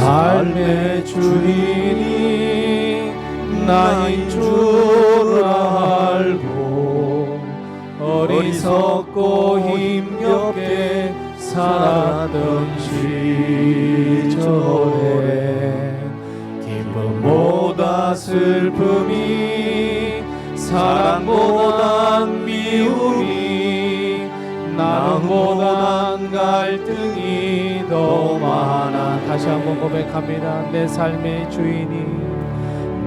삶의 주인이 나인 줄 알고 어리석고 힘겹게 살았던 시절에 기쁨보다 슬픔이 사랑보단 미움이 나눔보단 갈등이 더 많아. 다시 한번 고백합니다. 내 삶의 주인이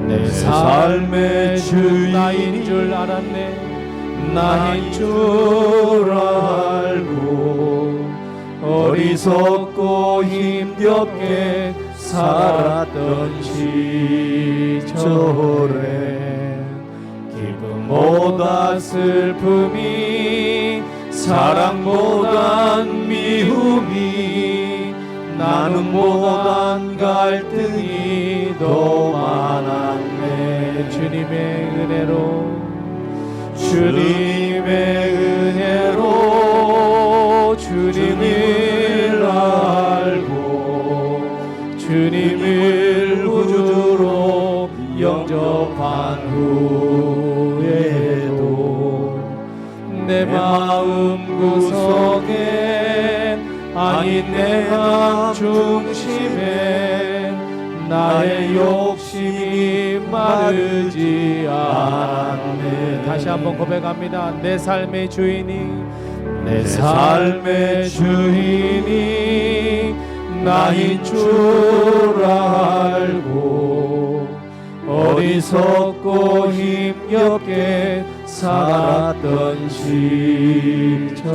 내 삶의 주인이 나인 줄 알았네. 나인 줄 알고 어리석고 힘겹게 살았던 시절에 기쁨보다 슬픔이 사랑보단 미움이 나눔보단 갈등이 더 많았네. 주님의 은혜로 주님을 알고 주님을 구주로 영접한 후에도 내 마음 구석엔 아닌 내 마음 중심에 나의 욕심이 마르지 않네. 다시 한번 고백합니다. 내 삶의 주인이 내 삶의 주인이 나인 줄 알고 어리석고 힘겹게 살았던 시절에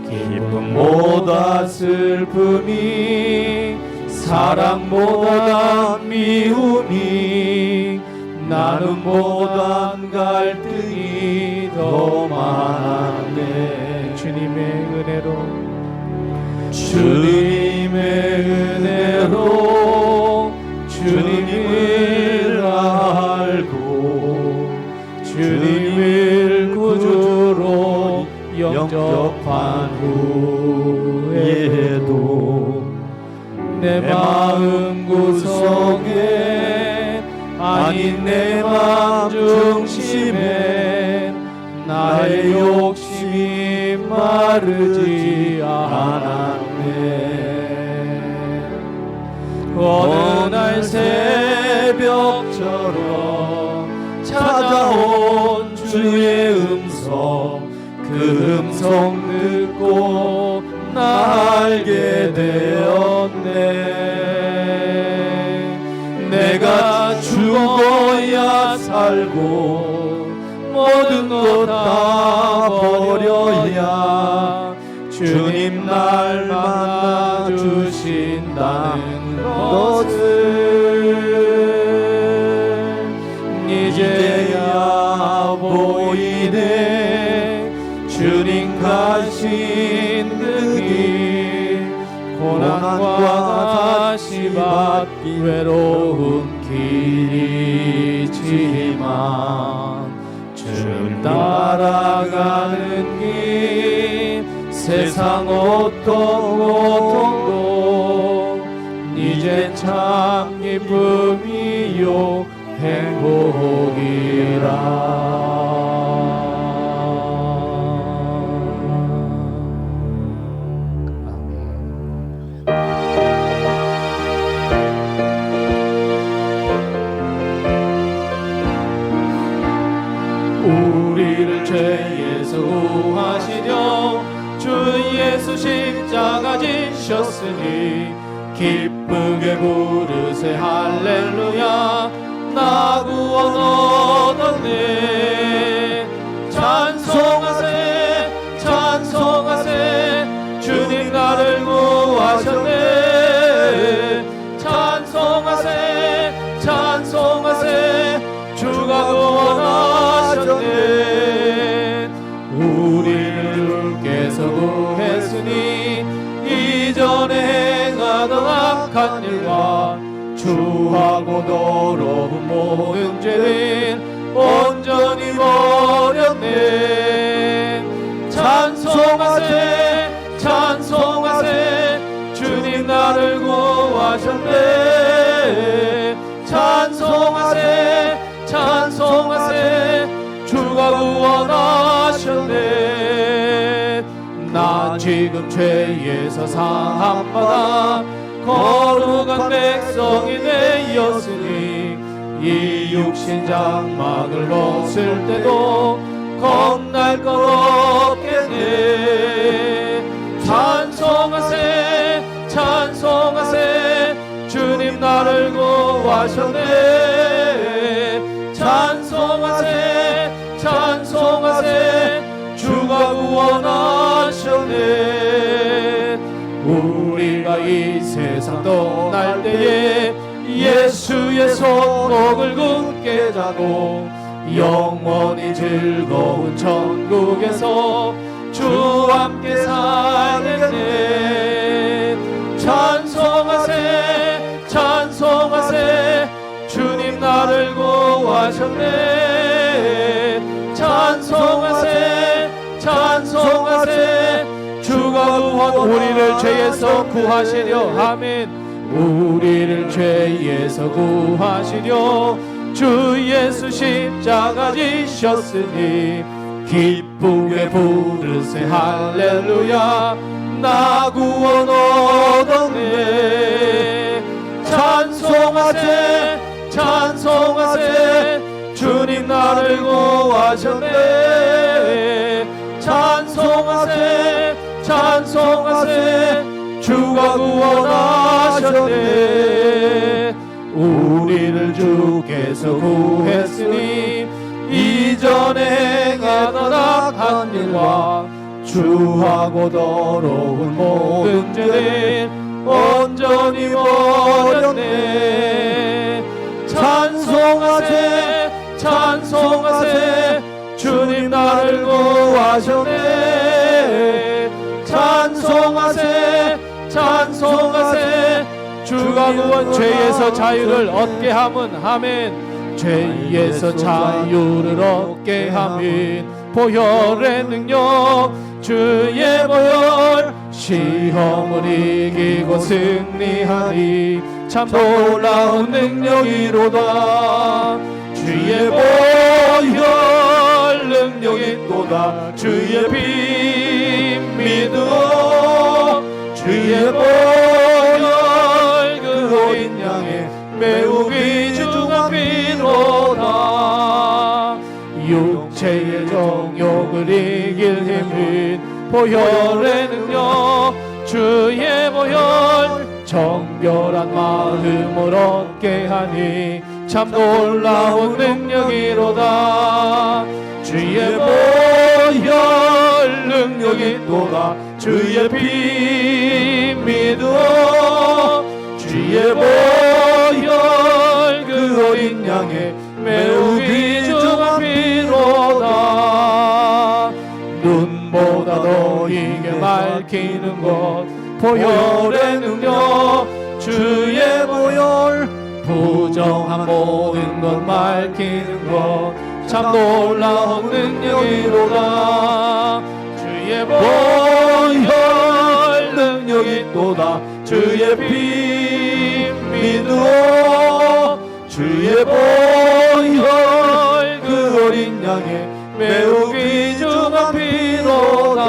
기쁨보다 슬픔이 사랑보단 미움이 나눔보단 갈등이 더 많았네. 주님의 은혜로 주님을 알고 주님을 구주로 영접한 후에도 내 마음 구석에 아닌 내 마음 중심에 나의 욕심이 마르지 않았네. 어느 날 새벽처럼 찾아온 주의 음성, 그 음성 듣고 나 알게 되었네. 내가 죽어야 살고 모든 것 다 버려야 주님 날 만나 주신다는 것을 이제야 보이네. 주님 가신 그 길, 고난과 다시 받기 외로운 길이지만 주님 따라가는 길, 세상 어떤 고통도 이제 참 기쁨이요 행복이라. 우리를 죄에서 구하시려 주 예수 십자가 지셨으니 기쁘게 부르세 할렐루야. 나 구원 얻었네. 찬송하세 찬송하세 주님 나를 구하셨네. 찬송하세 찬송하세 주가 구원하셨네. 우리를 주께서 구했으니 이전에 행하던 악한 일과 주하고 더러운 모든 죄를 온전히 버렸네. 찬송하세 찬송하세 주님 나를 구원하셨네. 찬송하세 찬송하세 주가 구원하셨네. 나 지금 죄에서 상함받아 거룩한 백성이 되었으니 이 육신 장막을 벗을 때도 겁날 것 없겠네. 찬송하세 찬송하세 주님 나를 구하셨네. 찬송하세 찬송하세 주가 구원하셨네. 우리가 이 세상 떠날 때에 예수의 손목을 굳게 잡고 영원히 즐거운 천국에서 주와 함께 살겠네. 찬송하세 찬송하세 주님 나를 구하셨네. 찬송하세 찬송하세 주가 우리를 죄에서 구하시려. 아멘. 우리를 죄에서 구하시려 주 예수 십자가 지셨으니 기쁘게 부르세 할렐루야. 나 구원 얻었네. 찬송하세 찬송하세 주님 나를 구하셨네. 찬송하세 찬송하세 주가 구원하셨네. 우리를 주께서 구했으니 이전에 행하던 악한 일과 주하고 더러운 모든 죄를 온전히 버렸네. 찬송하세 찬송하세 주님 나를 구하셨네. 찬송하세 찬송하세 주가 구원. 죄에서 자유를 얻게 함은 아멘. 죄에서 자유를 얻게 함은 보혈의 능력 주의 보혈. 시험을 이기고 승리하니 참 놀라운 능력이로다. 주의 보혈 능력이 또다. 주의 피 믿어 주의 보혈 그 어린 양의 매우 귀중한 피로다. 육체의 정욕을 이길 힘은 보혈의 능력 주의 보혈. 정결한 마음을 얻게 하니 참 놀라운 능력이로다. 주의 보혈 능력이 또다. 주의 피 믿어 주의 보혈 그 어린 양의 매우 귀중한 피로다. 눈보다 더 이게 밝히는 것 보혈의 능력 주의 보혈. 부정한 모든 것 밝히는 것 참 놀라운 능력이로다. 주의 보혈 능력이 또다. 주의 피 믿어 주의 보혈 그 어린 양의 매우 귀중한 피로다.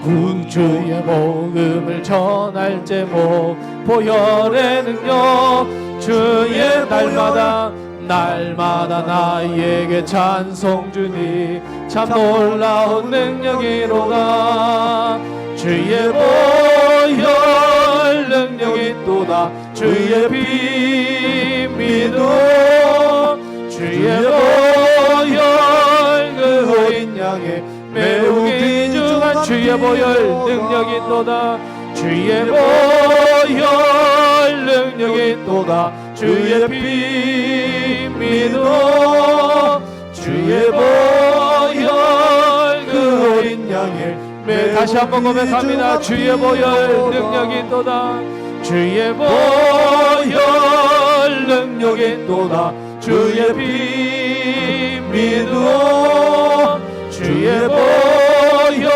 군주의 복음을 전할 제목 보혈의 능력 주의 날마다 나에게 찬송 주니 참 놀라운 능력이로다. 주의 보혈 능력이 또다. 주의 피 믿어 주의 보혈 그 어린 양의 매우 귀중한 주의 보혈 능력이 또다. 주의 보혈 능력이 또다. 주의 피 믿어 주의 보혈 그 어린 양의 다시 한번 고백합니다. 주의 보혈 능력이 또다. 주의 보혈 능력이 또다. 주의 피 믿어 주의 보혈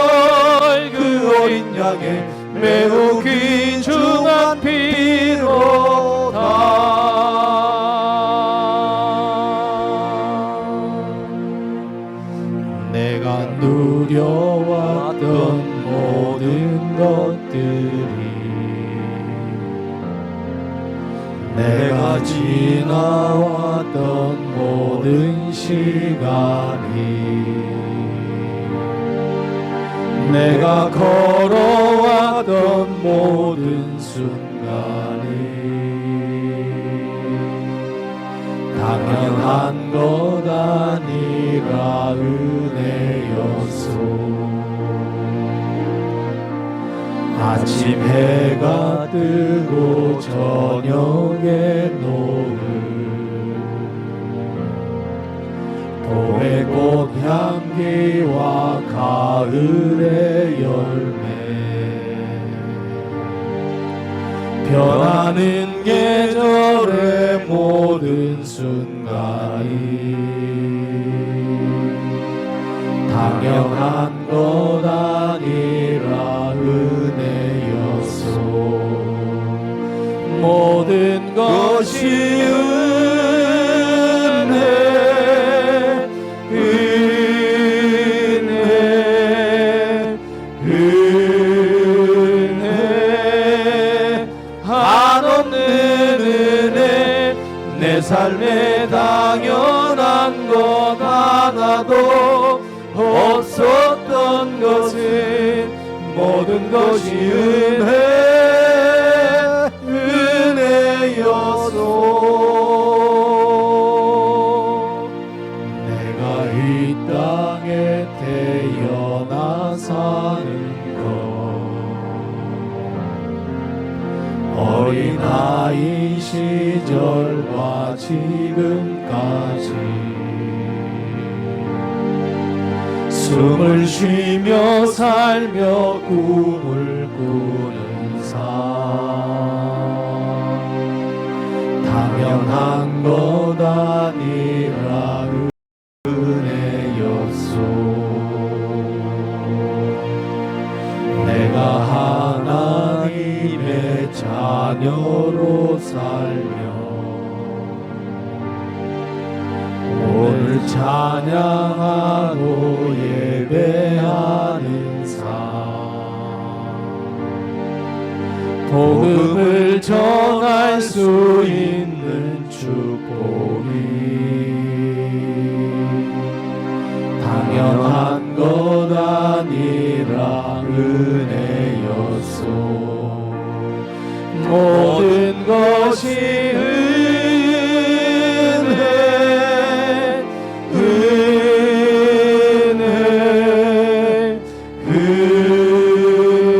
그 어린 양의 매우 귀중한 피 지나왔던 모든 시간이 내가 걸어왔던 모든 순간이 당연한 것 아니라 은혜였소. 아침 해가 뜨고 저녁에 노을 봄의 꽃 향기와 가을의 열매 변하는 계절의 모든 순간이 당연한 것 아니라 은혜였소. 모든 것이 은혜, 은혜, 은혜, 한없는 은혜. 내 삶에 당연한 것 하나도 없었던 것은 모든 것이 은혜였소. 내가 이 땅에 태어나 사는 것 어린아이 시절과 지금까지 숨을 쉬며 살며 꿈을 꾸는 삶 당연한 것 아니라 은혜였소. 내가 하나님의 자녀로 살며 오늘 찬양하고 예배하는 삶 복음을 전할 수 있는 축복이 당연한 것 아니라 은혜였소. 모든 것이 은혜, 은혜,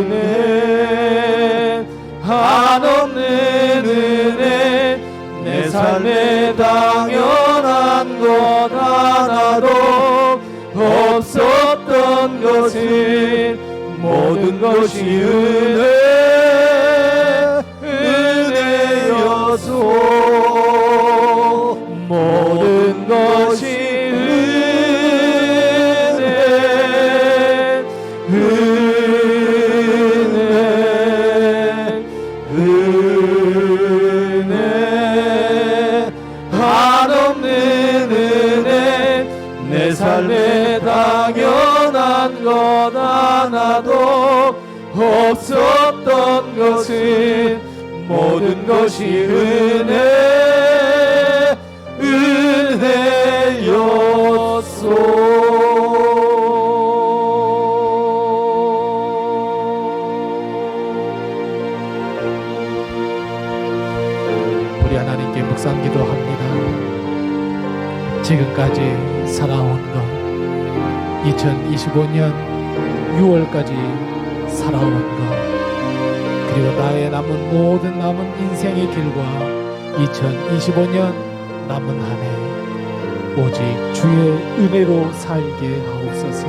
은혜, 한없는 은혜. 내 삶에 당연한 것 하나도 없었던 것은 모든 것이 은혜였소. 모든 것이 은혜, 은혜, 은혜, 한없는 은혜. 내 삶에 당연한 것 하나도 없었던 것은 모든 것이 은혜였소. 우리 하나님께 묵상 기도합니다. 지금까지 살아온 것 2025년 6월까지 살아온 것 그리고 나의 모든 남은 인생의 길과 2025년 남은 한 해 오직 주의 은혜로 살게 하옵소서.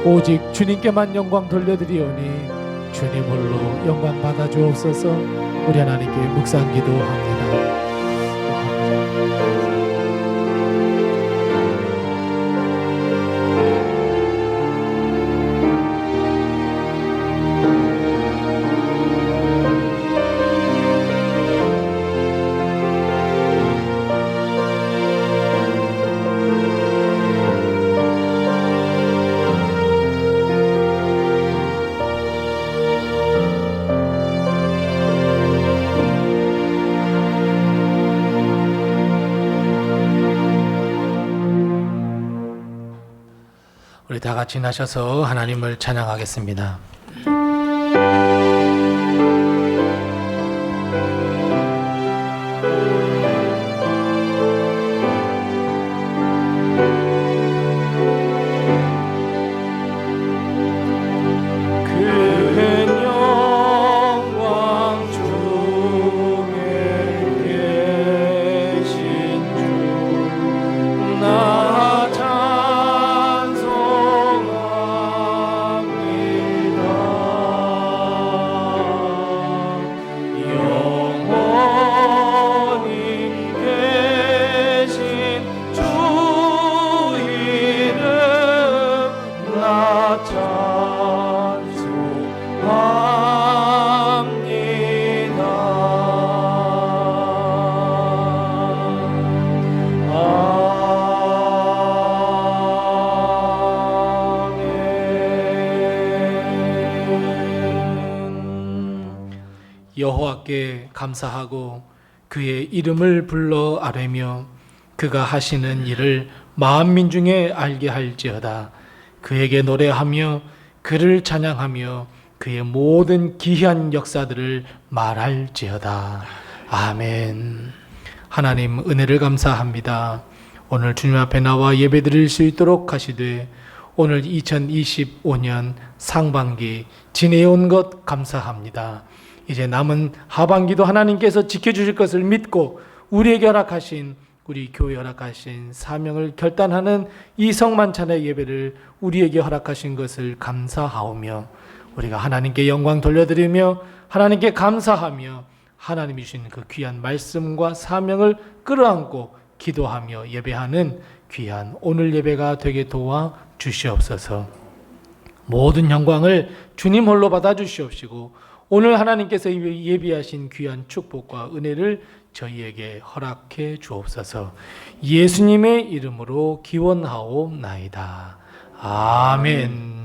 오직 주님께만 영광 돌려드리오니 주님 홀로 영광 받아 주옵소서. 우리 하나님께 묵상 기도합니다. 다 같이 나셔서 하나님을 찬양하겠습니다. 여호와께 감사하고 그의 이름을 불러 아뢰며 그가 하시는 일을 만민 중에 알게 할지어다. 그에게 노래하며 그를 찬양하며 그의 모든 기이한 역사들을 말할지어다. 아멘. 하나님 은혜를 감사합니다. 오늘 주님 앞에 나와 예배드릴 수 있도록 하시되 오늘 2025년 상반기 지내온 것 감사합니다. 이제 남은 하반기도 하나님께서 지켜주실 것을 믿고 우리에게 허락하신, 우리 교회 허락하신 사명을 결단하는 이 성만찬의 예배를 우리에게 허락하신 것을 감사하오며 우리가 하나님께 영광 돌려드리며 하나님께 감사하며 하나님이 주신 그 귀한 말씀과 사명을 끌어안고 기도하며 예배하는 귀한 오늘 예배가 되게 도와 주시옵소서. 모든 영광을 주님 홀로 받아 주시옵시고 오늘 하나님께서 예비하신 귀한 축복과 은혜를 저희에게 허락해 주옵소서. 예수님의 이름으로 기원하옵나이다. 아멘.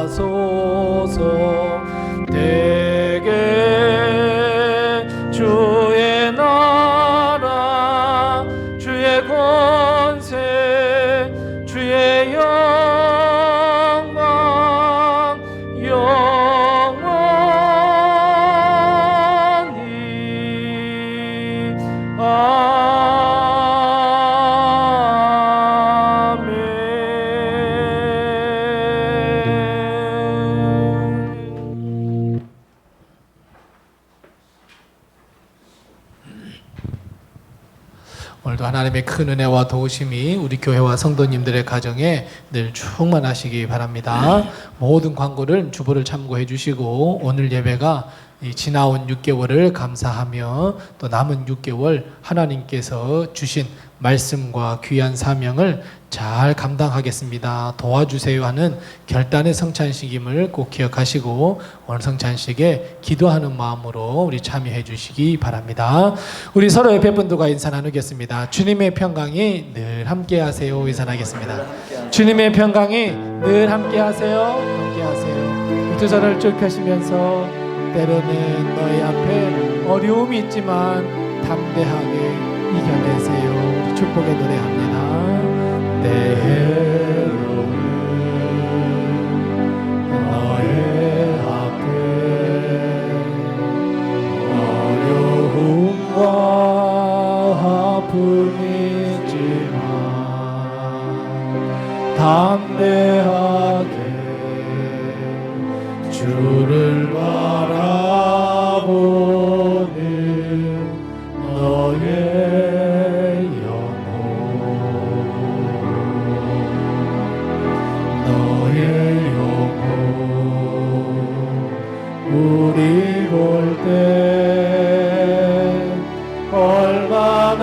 구원하소서. 대개 주의 나라 주의 권세 주의 영광 영원히 오늘도 하나님의 큰 은혜와 도우심이 우리 교회와 성도님들의 가정에 늘 충만하시기 바랍니다. 모든 광고를 주보를 참고해 주시고 오늘 예배가 이 지나온 6개월을 감사하며 또 남은 6개월 하나님께서 주신 말씀과 귀한 사명을 잘 감당하겠습니다. 도와주세요 하는 결단의 성찬식임을 꼭 기억하시고 오늘 성찬식에 기도하는 마음으로 우리 참여해 주시기 바랍니다. 우리 서로 옆에 분들과 인사 나누겠습니다. 주님의 평강이 늘 함께 하세요. 인사하겠습니다. 주님의 평강이 늘 함께 하세요. 함께 하세요. 두 손을 쭉 펴시면서 때로는 너희 앞에 어려움이 있지만 담대하게 이겨내세요. 우리 축복의 노래합니다. 때로는 너의 앞에 어려움과 아픔이 있지만 담대하게 주를 바라보는 너의 영혼 너의 영혼 우리 볼 때 얼마나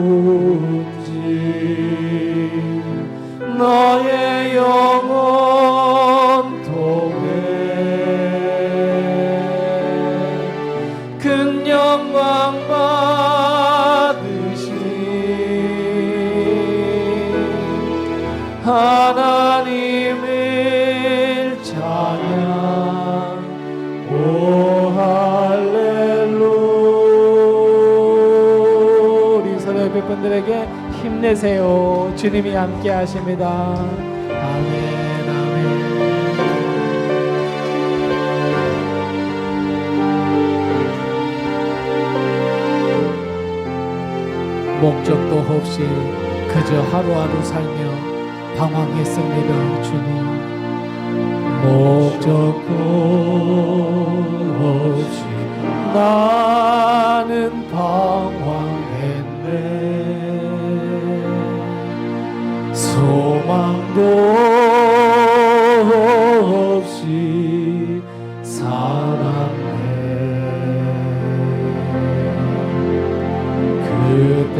아름다운지 너의 영혼통에 큰 영광 받으신 하나님을 찬양 오 할렐루야. 우리 서로 옆에 분들에게 힘내세요. 주님이 함께 하십니다. 아멘 아멘. 목적도 없이 그저 하루하루 살며 방황했습니다. 주님 목적도 없이 나는 방황했네. 소망도 없이 살았네.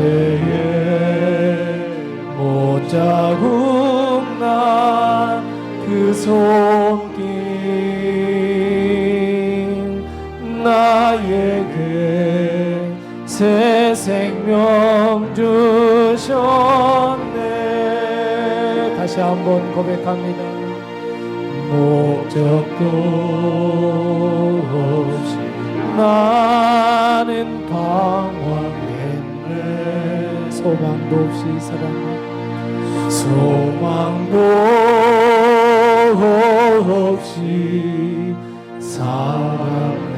그때에 못자국 난 그 손길 나에게 새 생명 주셨네. 다시 한번 고백합니다. 목적도 없이 나는 방황했네. 소망도 없이 살았네. 소망도 없이 살았네.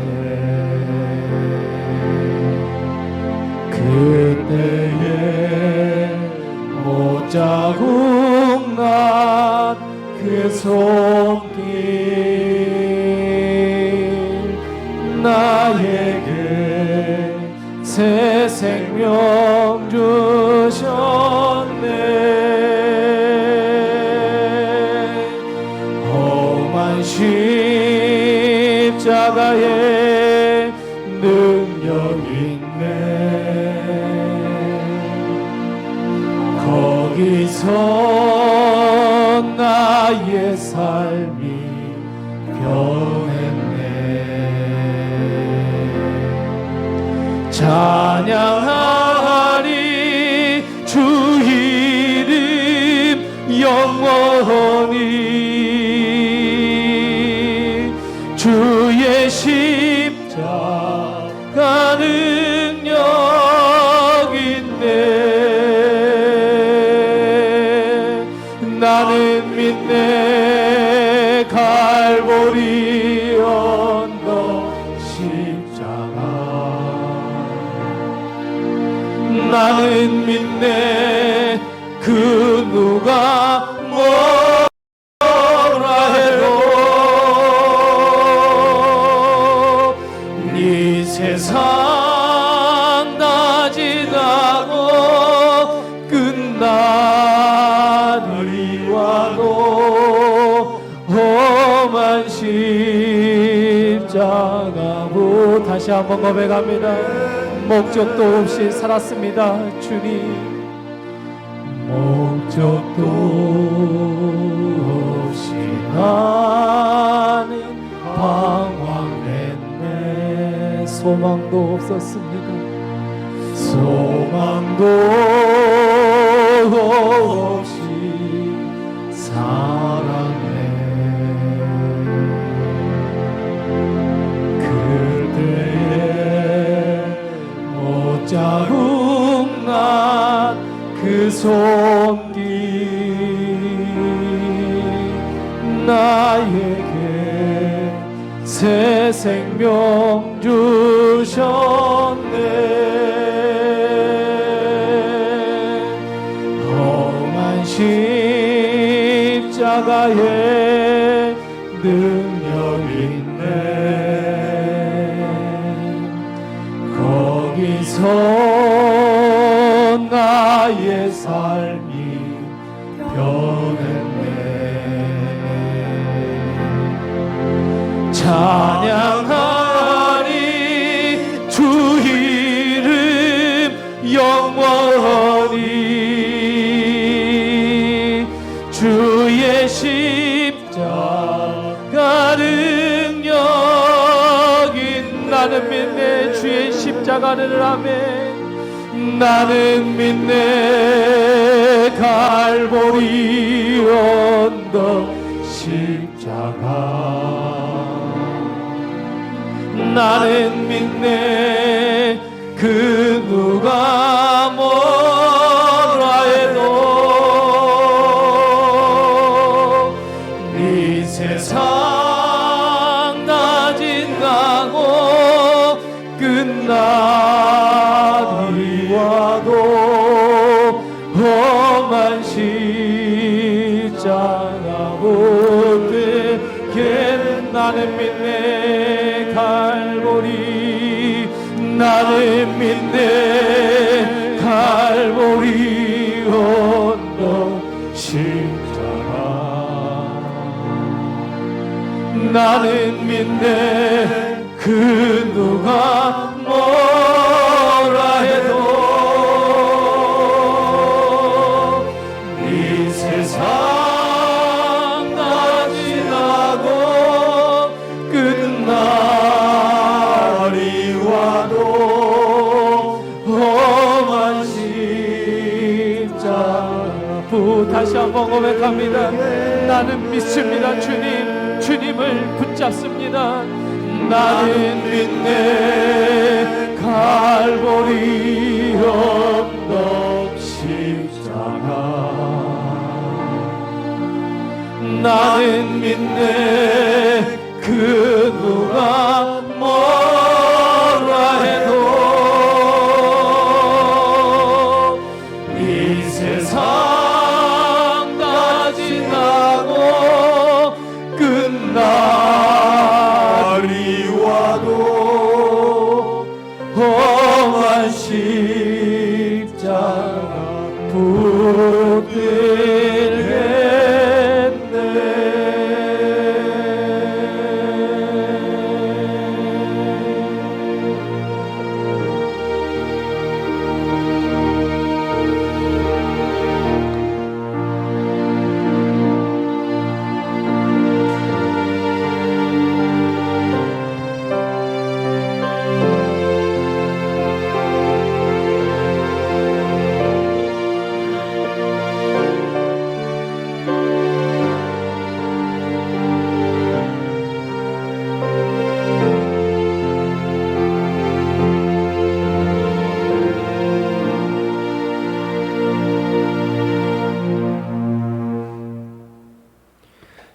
그때에 못자국 난 그 손길 나에게 새 생명 주셨네. 험한 십자가에 능력 있네. 거기서 나의 삶이 변했네. 찬양하리 주 이름 영원히. 주의 십자가 능력 있네. 나는 믿네. 갈보리 언덕 십자가. 나는 믿네. 그 누가 뭐라 해도 이 세상 다 지나고 끝나리 와도 험한 십자가 또 다시 한번 고백합니다. 목적도 없이 살았습니다. 주님, 목적도 없이 나는 방황했네. 소망도 없었습니다. 소망도 없이 살았네. 자국 난그 손길 나에게 새 생명 주셨네. 험한 십자가에 능력 있네. 거기서 나의 삶이 변했네. 찬양하리 주 이름 영원히. 주의 십자가 능력인 나는 믿네. 주의 십자가를 아멘. 나는 믿네. 갈보리 언덕 십자가. 나는 믿네. 그 누가 뭐라 해도 이 세상 다 지나고 끝나리 와도 험한 십자가 붙들게. 나는 믿네. 갈보리. 나는 믿네. 갈보리 언덕 십자가. 나는 믿네. 그 누가 뭐라 해도 이 세상 다 지나고 끝날이 와도 험한 십자가. 다시 한번 고백합니다. 나는 믿습니다. 주님을 붙잡습니다. 나는 믿네. 갈보리 언덕 십자가. 나는 믿네. 그 누가 뭐라 해도 이 세상 다 지나고 끝날이 와도 험한 십자가 붙들겠네.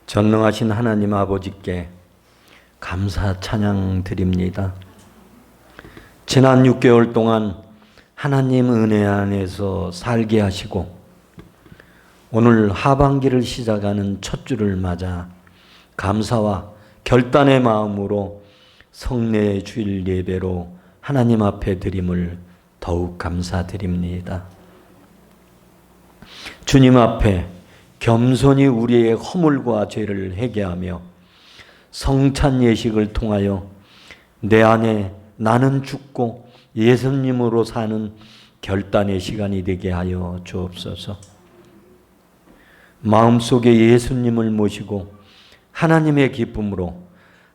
전능하신 하나님 아버지께 감사 찬양 드립니다. 지난 6개월 동안 하나님 은혜 안에서 살게 하시고 오늘 하반기를 시작하는 첫 주를 맞아 감사와 결단의 마음으로 성례 주일 예배로 하나님 앞에 드림을 더욱 감사드립니다. 주님 앞에 겸손히 우리의 허물과 죄를 회개하며 성찬 예식을 통하여 내 안에 나는 죽고 예수님으로 사는 결단의 시간이 되게 하여 주옵소서. 마음속에 예수님을 모시고 하나님의 기쁨으로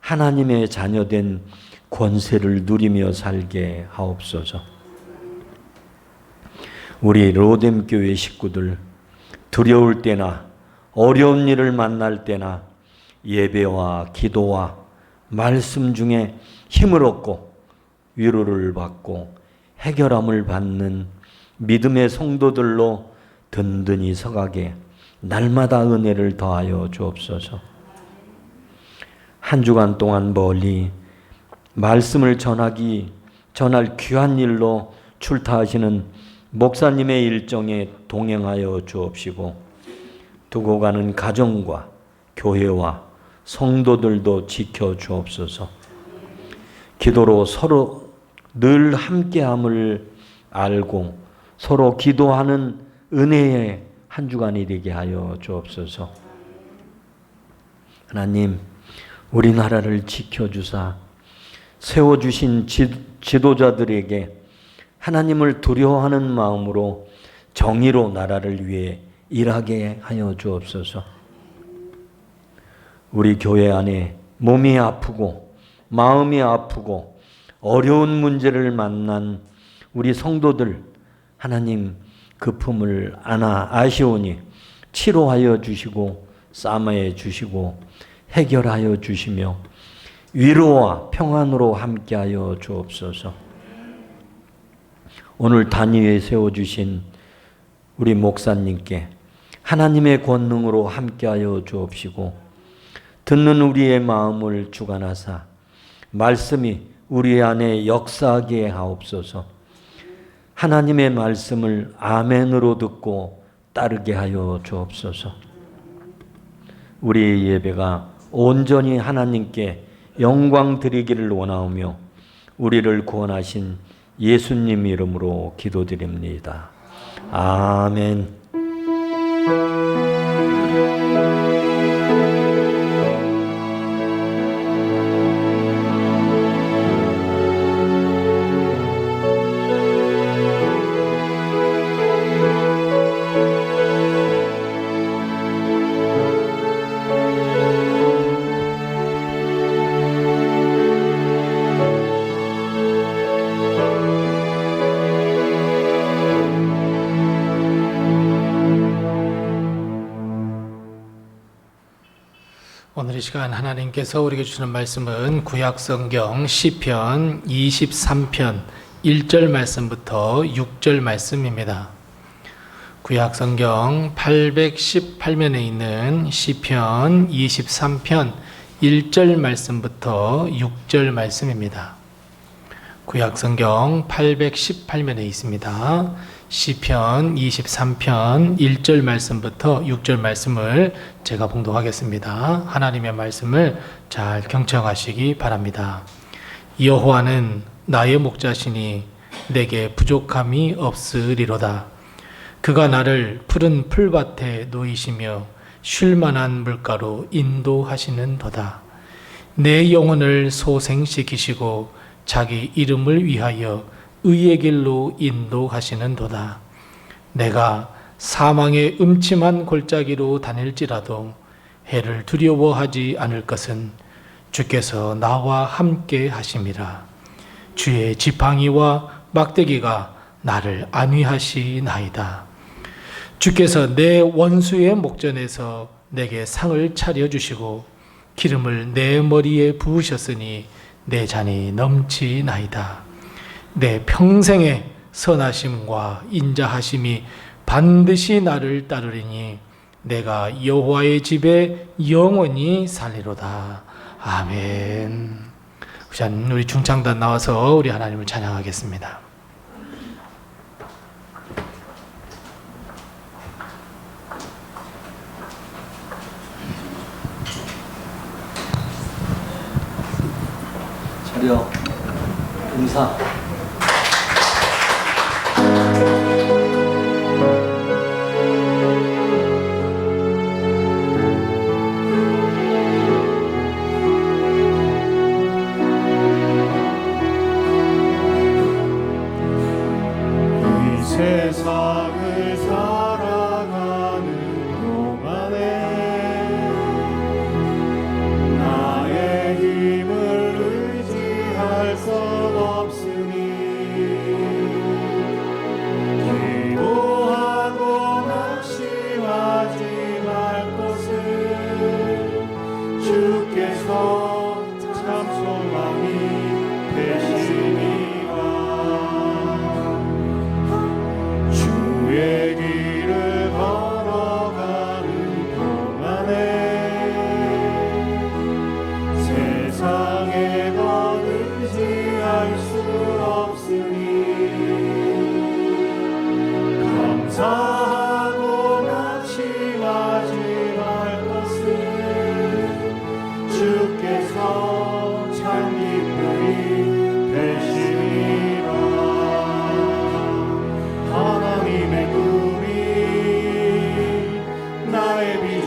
하나님의 자녀된 권세를 누리며 살게 하옵소서. 우리 로뎀교회 식구들 두려울 때나 어려운 일을 만날 때나 예배와 기도와 말씀 중에 힘을 얻고 위로를 받고 해결함을 받는 믿음의 성도들로 든든히 서가게 날마다 은혜를 더하여 주옵소서. 한 주간 동안 멀리 말씀을 전할 귀한 일로 출타하시는 목사님의 일정에 동행하여 주옵시고 두고 가는 가정과 교회와 성도들도 지켜 주옵소서. 기도로 서로 늘 함께함을 알고 서로 기도하는 은혜의 한 주간이 되게 하여 주옵소서. 하나님, 우리나라를 지켜주사 세워주신 지도자들에게 하나님을 두려워하는 마음으로 정의로 나라를 위해 일하게 하여 주옵소서. 우리 교회 안에 몸이 아프고 마음이 아프고 어려운 문제를 만난 우리 성도들, 하나님 그 품을 안아 아시오니 치료하여 주시고 싸매어 주시고 해결하여 주시며 위로와 평안으로 함께하여 주옵소서. 오늘 단위에 세워주신 우리 목사님께 하나님의 권능으로 함께하여 주옵시고 듣는 우리의 마음을 주관하사 말씀이 우리 안에 역사하게 하옵소서. 하나님의 말씀을 아멘으로 듣고 따르게 하여 주옵소서. 우리의 예배가 온전히 하나님께 영광 드리기를 원하오며 우리를 구원하신 예수님 이름으로 기도드립니다. 아멘. 오늘 이 시간 하나님께서 우리에게 주시는 말씀은 구약성경 시편 23편 1절 말씀부터 6절 말씀입니다. 구약성경 818면에 있는 시편 23편 1절 말씀부터 6절 말씀입니다. 구약성경 818면에 있습니다. 시편 23편 1절 말씀부터 6절 말씀을 제가 봉독하겠습니다. 하나님의 말씀을 잘 경청하시기 바랍니다. 여호와는 나의 목자시니 내게 부족함이 없으리로다. 그가 나를 푸른 풀밭에 놓이시며 쉴만한 물가로 인도하시는도다. 내 영혼을 소생시키시고 자기 이름을 위하여 의의 길로 인도하시는도다. 내가 사망의 음침한 골짜기로 다닐지라도 해를 두려워하지 않을 것은 주께서 나와 함께 하심이라. 주의 지팡이와 막대기가 나를 안위하시나이다. 주께서 내 원수의 목전에서 내게 상을 차려주시고 기름을 내 머리에 부으셨으니 내 잔이 넘치나이다. 내 평생의 선하심과 인자하심이 반드시 나를 따르리니 내가 여호와의 집에 영원히 살리로다. 아멘. 우리 중창단 나와서 우리 하나님을 찬양하겠습니다. 차려 응사.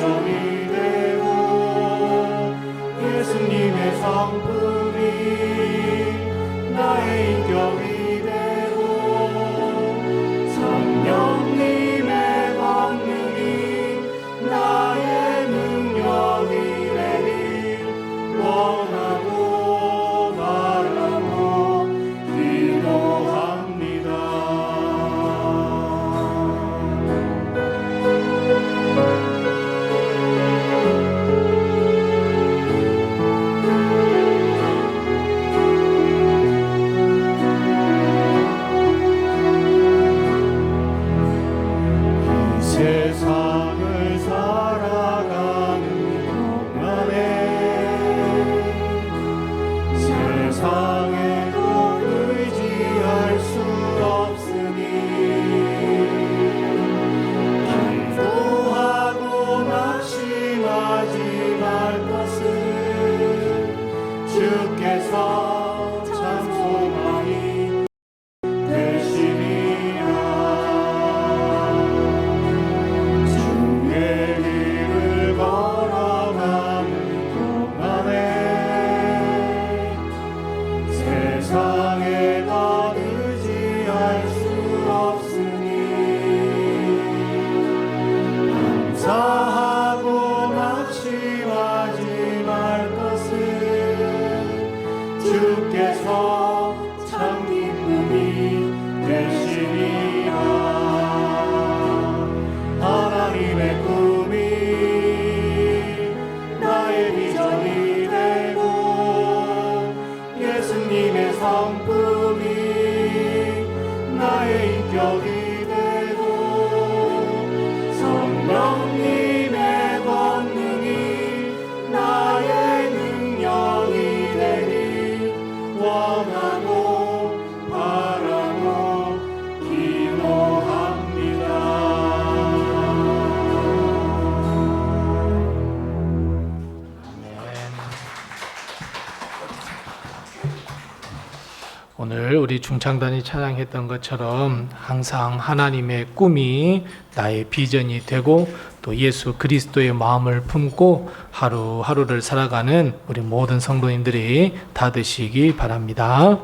비전이 되고 예수님의 성품이 나의 인격이 되고 성령님의 권능이 나의 능력이 되길 원하고 바라고 기도합니다. 세상을 살아가는 동안에 세상에 또 의지할 수 없으니 기도하고 낙심하지 말 것은 주께서 참 소망이 되시리라. 주의 길을 걸어가는 동안에 세상에 더 의지할 수 없으니 감사하고 낙심하지 말 것은 주께서 참 기쁨이 되시리라. 하나님의 꿈이 나의 비전이 되고 예수님의 성품이 나의 인격이 되고 성령님의 권능이 나의 능력이 되길 원하고 바라고 기도합니다. 오늘 우리 중창단이 찬양했던 것처럼 항상 하나님의 꿈이 나의 비전이 되고 또 예수 그리스도의 마음을 품고 하루하루를 살아가는 우리 모든 성도님들이 다 되시기 바랍니다.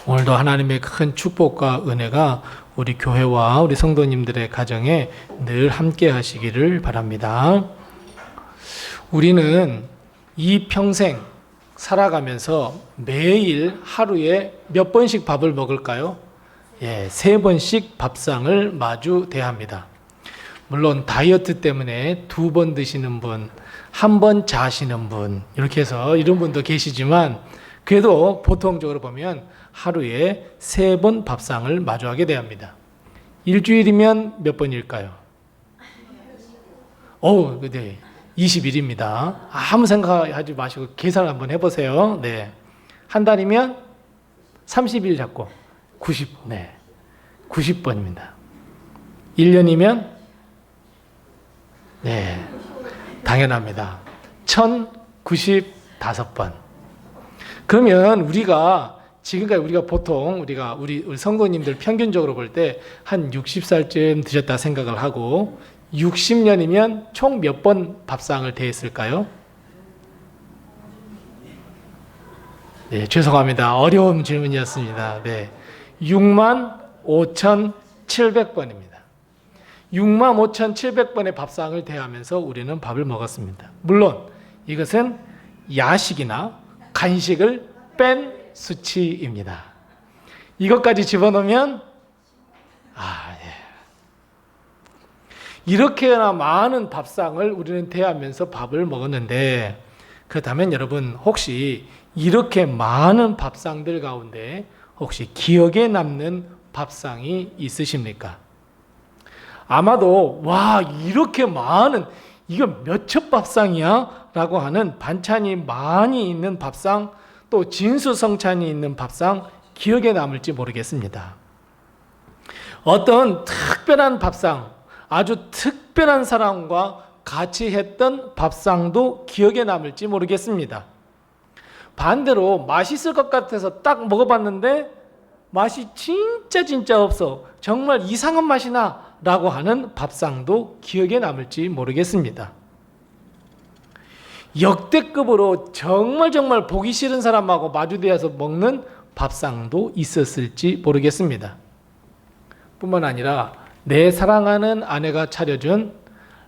오늘도 하나님의 큰 축복과 은혜가 우리 교회와 우리 성도님들의 가정에 늘 함께 하시기를 바랍니다. 우리는 이 평생 살아가면서 매일 하루에 몇 번씩 밥을 먹을까요? 3번씩 밥상을 마주 대합니다. 물론 다이어트 때문에 2번 드시는 분, 1번 자시는 분, 이렇게 해서 이런 분도 계시지만 그래도 보통적으로 보면 하루에 3번 밥상을 마주하게 됩니다. 일주일이면 몇 번일까요? 네. 20일입니다. 아무 생각하지 마시고 계산을 한번 해보세요. 네. 한 달이면 30일 잡고 90번입니다. 1년이면 당연합니다. 1095번. 그러면 지금까지 우리가 보통 우리 성도님들 평균적으로 볼 때 한 60살쯤 드셨다 생각을 하고 60년이면 총 몇 번 밥상을 대했을까요? 죄송합니다. 어려운 질문이었습니다. 65,700번입니다. 65,700번의 밥상을 대하면서 우리는 밥을 먹었습니다. 물론 이것은 야식이나 간식을 뺀 수치입니다. 이것까지 집어넣으면 이렇게나 많은 밥상을 우리는 대하면서 밥을 먹었는데, 그렇다면 여러분 혹시 이렇게 많은 밥상들 가운데 혹시 기억에 남는 밥상이 있으십니까? 아마도 이렇게 많은, 이거 몇 첩 밥상이야? 라고 하는 반찬이 많이 있는 밥상, 또 진수성찬이 있는 밥상 기억에 남을지 모르겠습니다. 어떤 특별한 밥상, 아주 특별한 사람과 같이 했던 밥상도 기억에 남을지 모르겠습니다. 반대로 맛있을 것 같아서 딱 먹어봤는데 맛이 진짜 없어, 정말 이상한 맛이 나 라고 하는 밥상도 기억에 남을지 모르겠습니다. 역대급으로 정말 보기 싫은 사람하고 마주대어서 먹는 밥상도 있었을지 모르겠습니다. 뿐만 아니라 내 사랑하는 아내가 차려준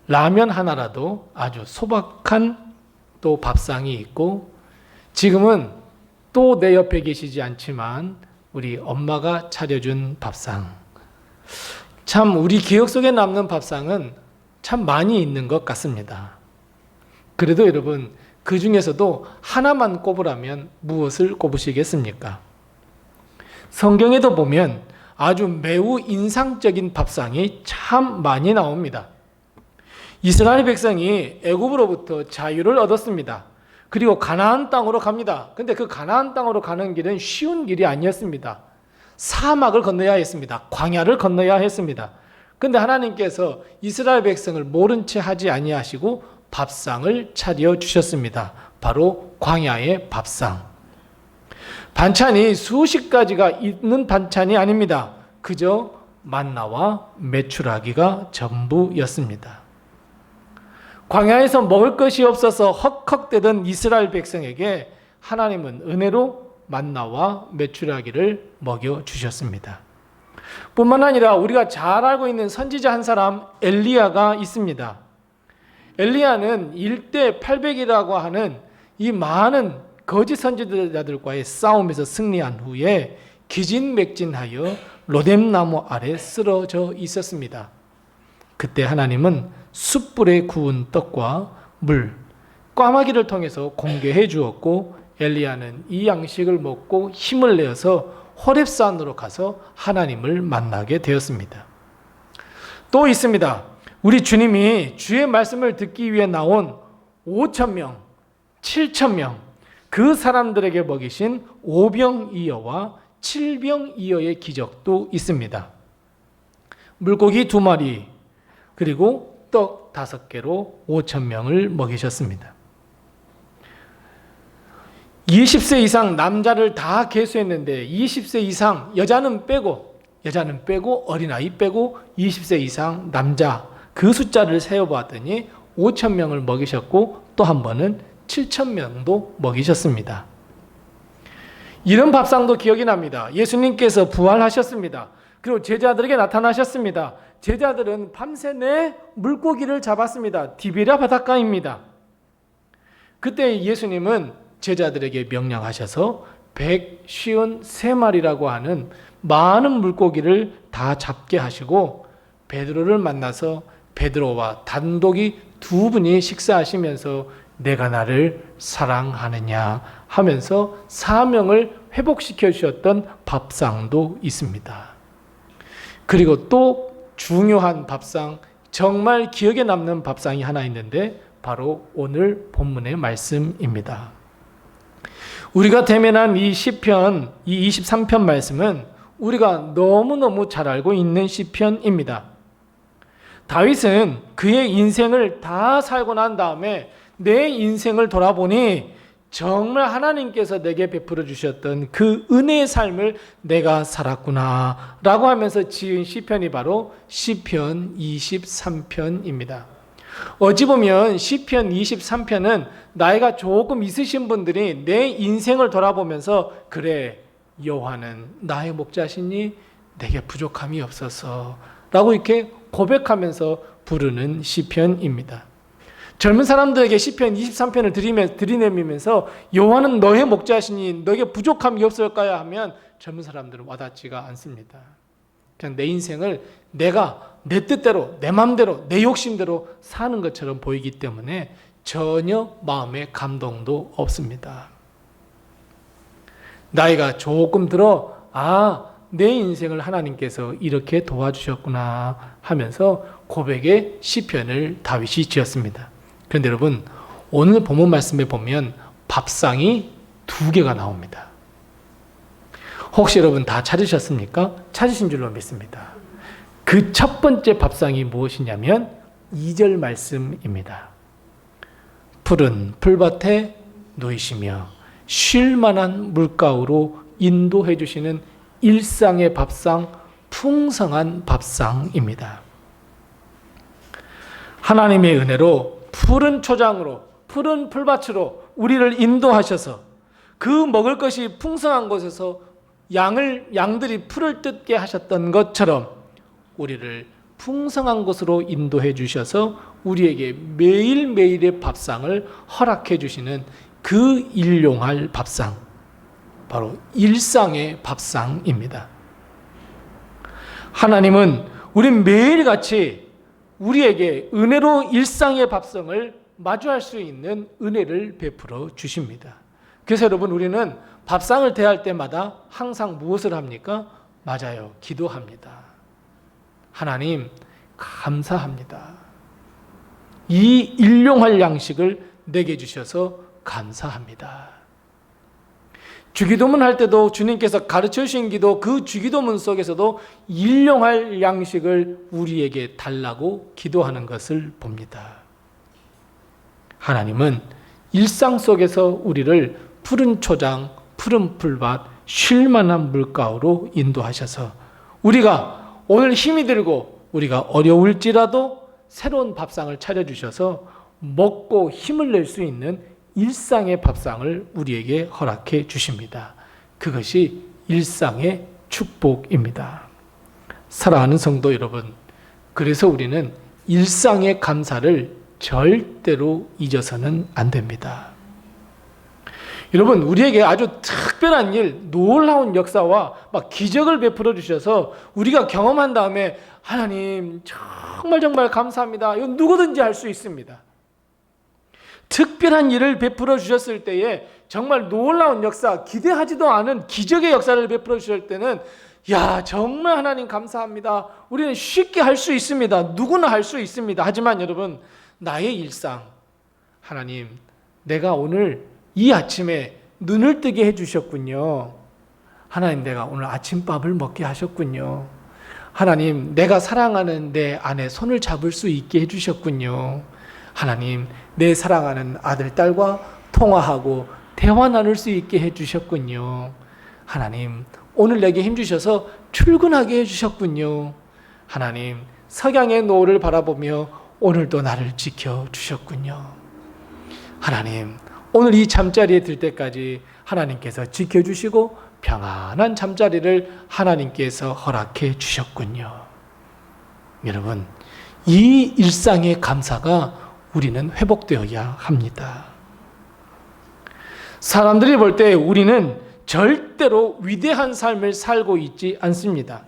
라면 하나라도 아주 소박한 또 밥상이 있고, 지금은 또 내 옆에 계시지 않지만 우리 엄마가 차려준 밥상, 참 우리 기억 속에 남는 밥상은 참 많이 있는 것 같습니다. 그래도 여러분, 그 중에서도 하나만 꼽으라면 무엇을 꼽으시겠습니까? 성경에도 보면 아주 매우 인상적인 밥상이 참 많이 나옵니다. 이스라엘 백성이 애굽으로부터 자유를 얻었습니다. 그리고 가나안 땅으로 갑니다. 근데 그 가나안 땅으로 가는 길은 쉬운 길이 아니었습니다. 사막을 건너야 했습니다. 광야를 건너야 했습니다. 근데 하나님께서 이스라엘 백성을 모른 채 하지 아니하시고 밥상을 차려 주셨습니다. 바로 광야의 밥상. 반찬이 수십 가지가 있는 반찬이 아닙니다. 그저 만나와 메추라기가 전부였습니다. 광야에서 먹을 것이 없어서 헉헉대던 이스라엘 백성에게 하나님은 은혜로 만나와 메추라기를 먹여주셨습니다. 뿐만 아니라 우리가 잘 알고 있는 선지자 한 사람 엘리야가 있습니다. 엘리야는 1대 800이라고 하는 이 많은 거짓 선지자들과의 싸움에서 승리한 후에 기진맥진하여 로뎀나무 아래 쓰러져 있었습니다. 그때 하나님은 숯불에 구운 떡과 물, 꽈마귀를 통해서 공개해 주었고, 엘리야는 이 양식을 먹고 힘을 내어서 호렙산으로 가서 하나님을 만나게 되었습니다. 또 있습니다. 우리 주님이 주의 말씀을 듣기 위해 나온 5,000명, 7,000명, 그 사람들에게 먹이신 5병이어와 7병이어의 기적도 있습니다. 물고기 2마리, 그리고 떡 5개로 5,000명을 먹이셨습니다. 20세 이상 남자를 다 계수했는데 20세 이상 여자는 빼고 어린아이 빼고 20세 이상 남자 그 숫자를 세어보았더니 5,000명을 먹이셨고, 또 한 번은 7,000명도 먹이셨습니다. 이런 밥상도 기억이 납니다. 예수님께서 부활하셨습니다. 그리고 제자들에게 나타나셨습니다. 제자들은 밤새 물고기를 잡았습니다. 디베랴 바닷가입니다. 그때 예수님은 제자들에게 명령하셔서 153마리라고 하는 많은 물고기를 다 잡게 하시고, 베드로를 만나서 베드로와 단독이 2분이 식사하시면서 내가 나를 사랑하느냐 하면서 사명을 회복시켜 주셨던 밥상도 있습니다. 그리고 또 중요한 밥상, 정말 기억에 남는 밥상이 하나 있는데 바로 오늘 본문의 말씀입니다. 우리가 대면한 이 시편, 이 23편 말씀은 우리가 너무너무 잘 알고 있는 시편입니다. 다윗은 그의 인생을 다 살고 난 다음에 내 인생을 돌아보니 정말 하나님께서 내게 베풀어 주셨던 그 은혜의 삶을 내가 살았구나 라고 하면서 지은 시편이 바로 시편 23편입니다. 어찌 보면 시편 23편은 나이가 조금 있으신 분들이 내 인생을 돌아보면서 그래, 여호와는 나의 목자시니 내게 부족함이 없어서 라고 이렇게 고백하면서 부르는 시편입니다. 젊은 사람들에게 시편 23편을 들이내미면서 여호와는 너의 목자시니 너에게 부족함이 없을까야 하면 젊은 사람들은 와닿지가 않습니다. 그냥 내 인생을 내가 내 뜻대로, 내 마음대로, 내 욕심대로 사는 것처럼 보이기 때문에 전혀 마음에 감동도 없습니다. 나이가 조금 들어 내 인생을 하나님께서 이렇게 도와주셨구나 하면서 고백의 시편을 다윗이 지었습니다. 그런데 여러분, 오늘 본문 말씀에 보면 밥상이 2개가 나옵니다. 혹시 여러분 다 찾으셨습니까? 찾으신 줄로 믿습니다. 그 첫 번째 밥상이 무엇이냐면 2절 말씀입니다. 푸른 풀밭에 누이시며 쉴 만한 물가로 인도해 주시는 일상의 밥상, 풍성한 밥상입니다. 하나님의 은혜로 푸른 초장으로 푸른 풀밭으로 우리를 인도하셔서 그 먹을 것이 풍성한 곳에서 양들이 풀을 뜯게 하셨던 것처럼 우리를 풍성한 곳으로 인도해 주셔서 우리에게 매일매일의 밥상을 허락해 주시는 그 일용할 밥상, 바로 일상의 밥상입니다. 하나님은 우리 매일같이 우리에게 은혜로 일상의 밥상을 마주할 수 있는 은혜를 베풀어 주십니다. 그래서 여러분, 우리는 밥상을 대할 때마다 항상 무엇을 합니까? 맞아요. 기도합니다. 하나님, 감사합니다. 이 일용할 양식을 내게 주셔서 감사합니다. 주기도문 할 때도 주님께서 가르쳐 주신 기도, 그 주기도문 속에서도 일용할 양식을 우리에게 달라고 기도하는 것을 봅니다. 하나님은 일상 속에서 우리를 푸른 초장, 푸른 풀밭, 쉴만한 물가로 인도하셔서 우리가 오늘 힘이 들고 우리가 어려울지라도 새로운 밥상을 차려주셔서 먹고 힘을 낼 수 있는 일상의 밥상을 우리에게 허락해 주십니다. 그것이 일상의 축복입니다. 사랑하는 성도 여러분, 그래서 우리는 일상의 감사를 절대로 잊어서는 안 됩니다. 여러분, 우리에게 아주 특별한 일, 놀라운 역사와 막 기적을 베풀어 주셔서 우리가 경험한 다음에 하나님 정말 감사합니다. 이건 누구든지 할 수 있습니다. 특별한 일을 베풀어 주셨을 때에 정말 놀라운 역사, 기대하지도 않은 기적의 역사를 베풀어 주실 때는 야, 정말 하나님 감사합니다. 우리는 쉽게 할 수 있습니다. 누구나 할 수 있습니다. 하지만 여러분, 나의 일상, 하나님, 내가 오늘 이 아침에 눈을 뜨게 해주셨군요. 하나님, 내가 오늘 아침밥을 먹게 하셨군요. 하나님, 내가 사랑하는 내 아내 손을 잡을 수 있게 해주셨군요. 하나님, 내 사랑하는 아들, 딸과 통화하고 대화 나눌 수 있게 해주셨군요. 하나님, 오늘 내게 힘주셔서 출근하게 해주셨군요. 하나님, 석양의 노을을 바라보며 오늘도 나를 지켜주셨군요. 하나님, 오늘 이 잠자리에 들 때까지 하나님께서 지켜주시고 평안한 잠자리를 하나님께서 허락해 주셨군요. 여러분, 이 일상의 감사가 우리는 회복되어야 합니다. 사람들이 볼 때 우리는 절대로 위대한 삶을 살고 있지 않습니다.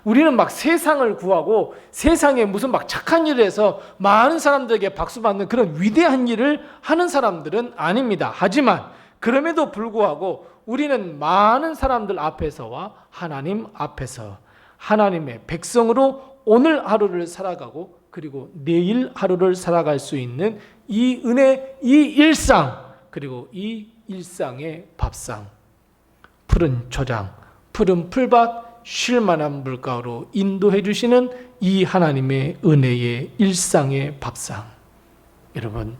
우리는 막 세상을 구하고 세상에 무슨 막 착한 일을 해서 많은 사람들에게 박수받는 그런 위대한 일을 하는 사람들은 아닙니다. 하지만 그럼에도 불구하고 우리는 많은 사람들 앞에서와 하나님 앞에서 하나님의 백성으로 오늘 하루를 살아가고 그리고 내일 하루를 살아갈 수 있는 이 은혜, 이 일상, 그리고 이 일상의 밥상, 푸른 초장, 푸른 풀밭, 쉴만한 물가로 인도해 주시는 이 하나님의 은혜의 일상의 밥상. 여러분,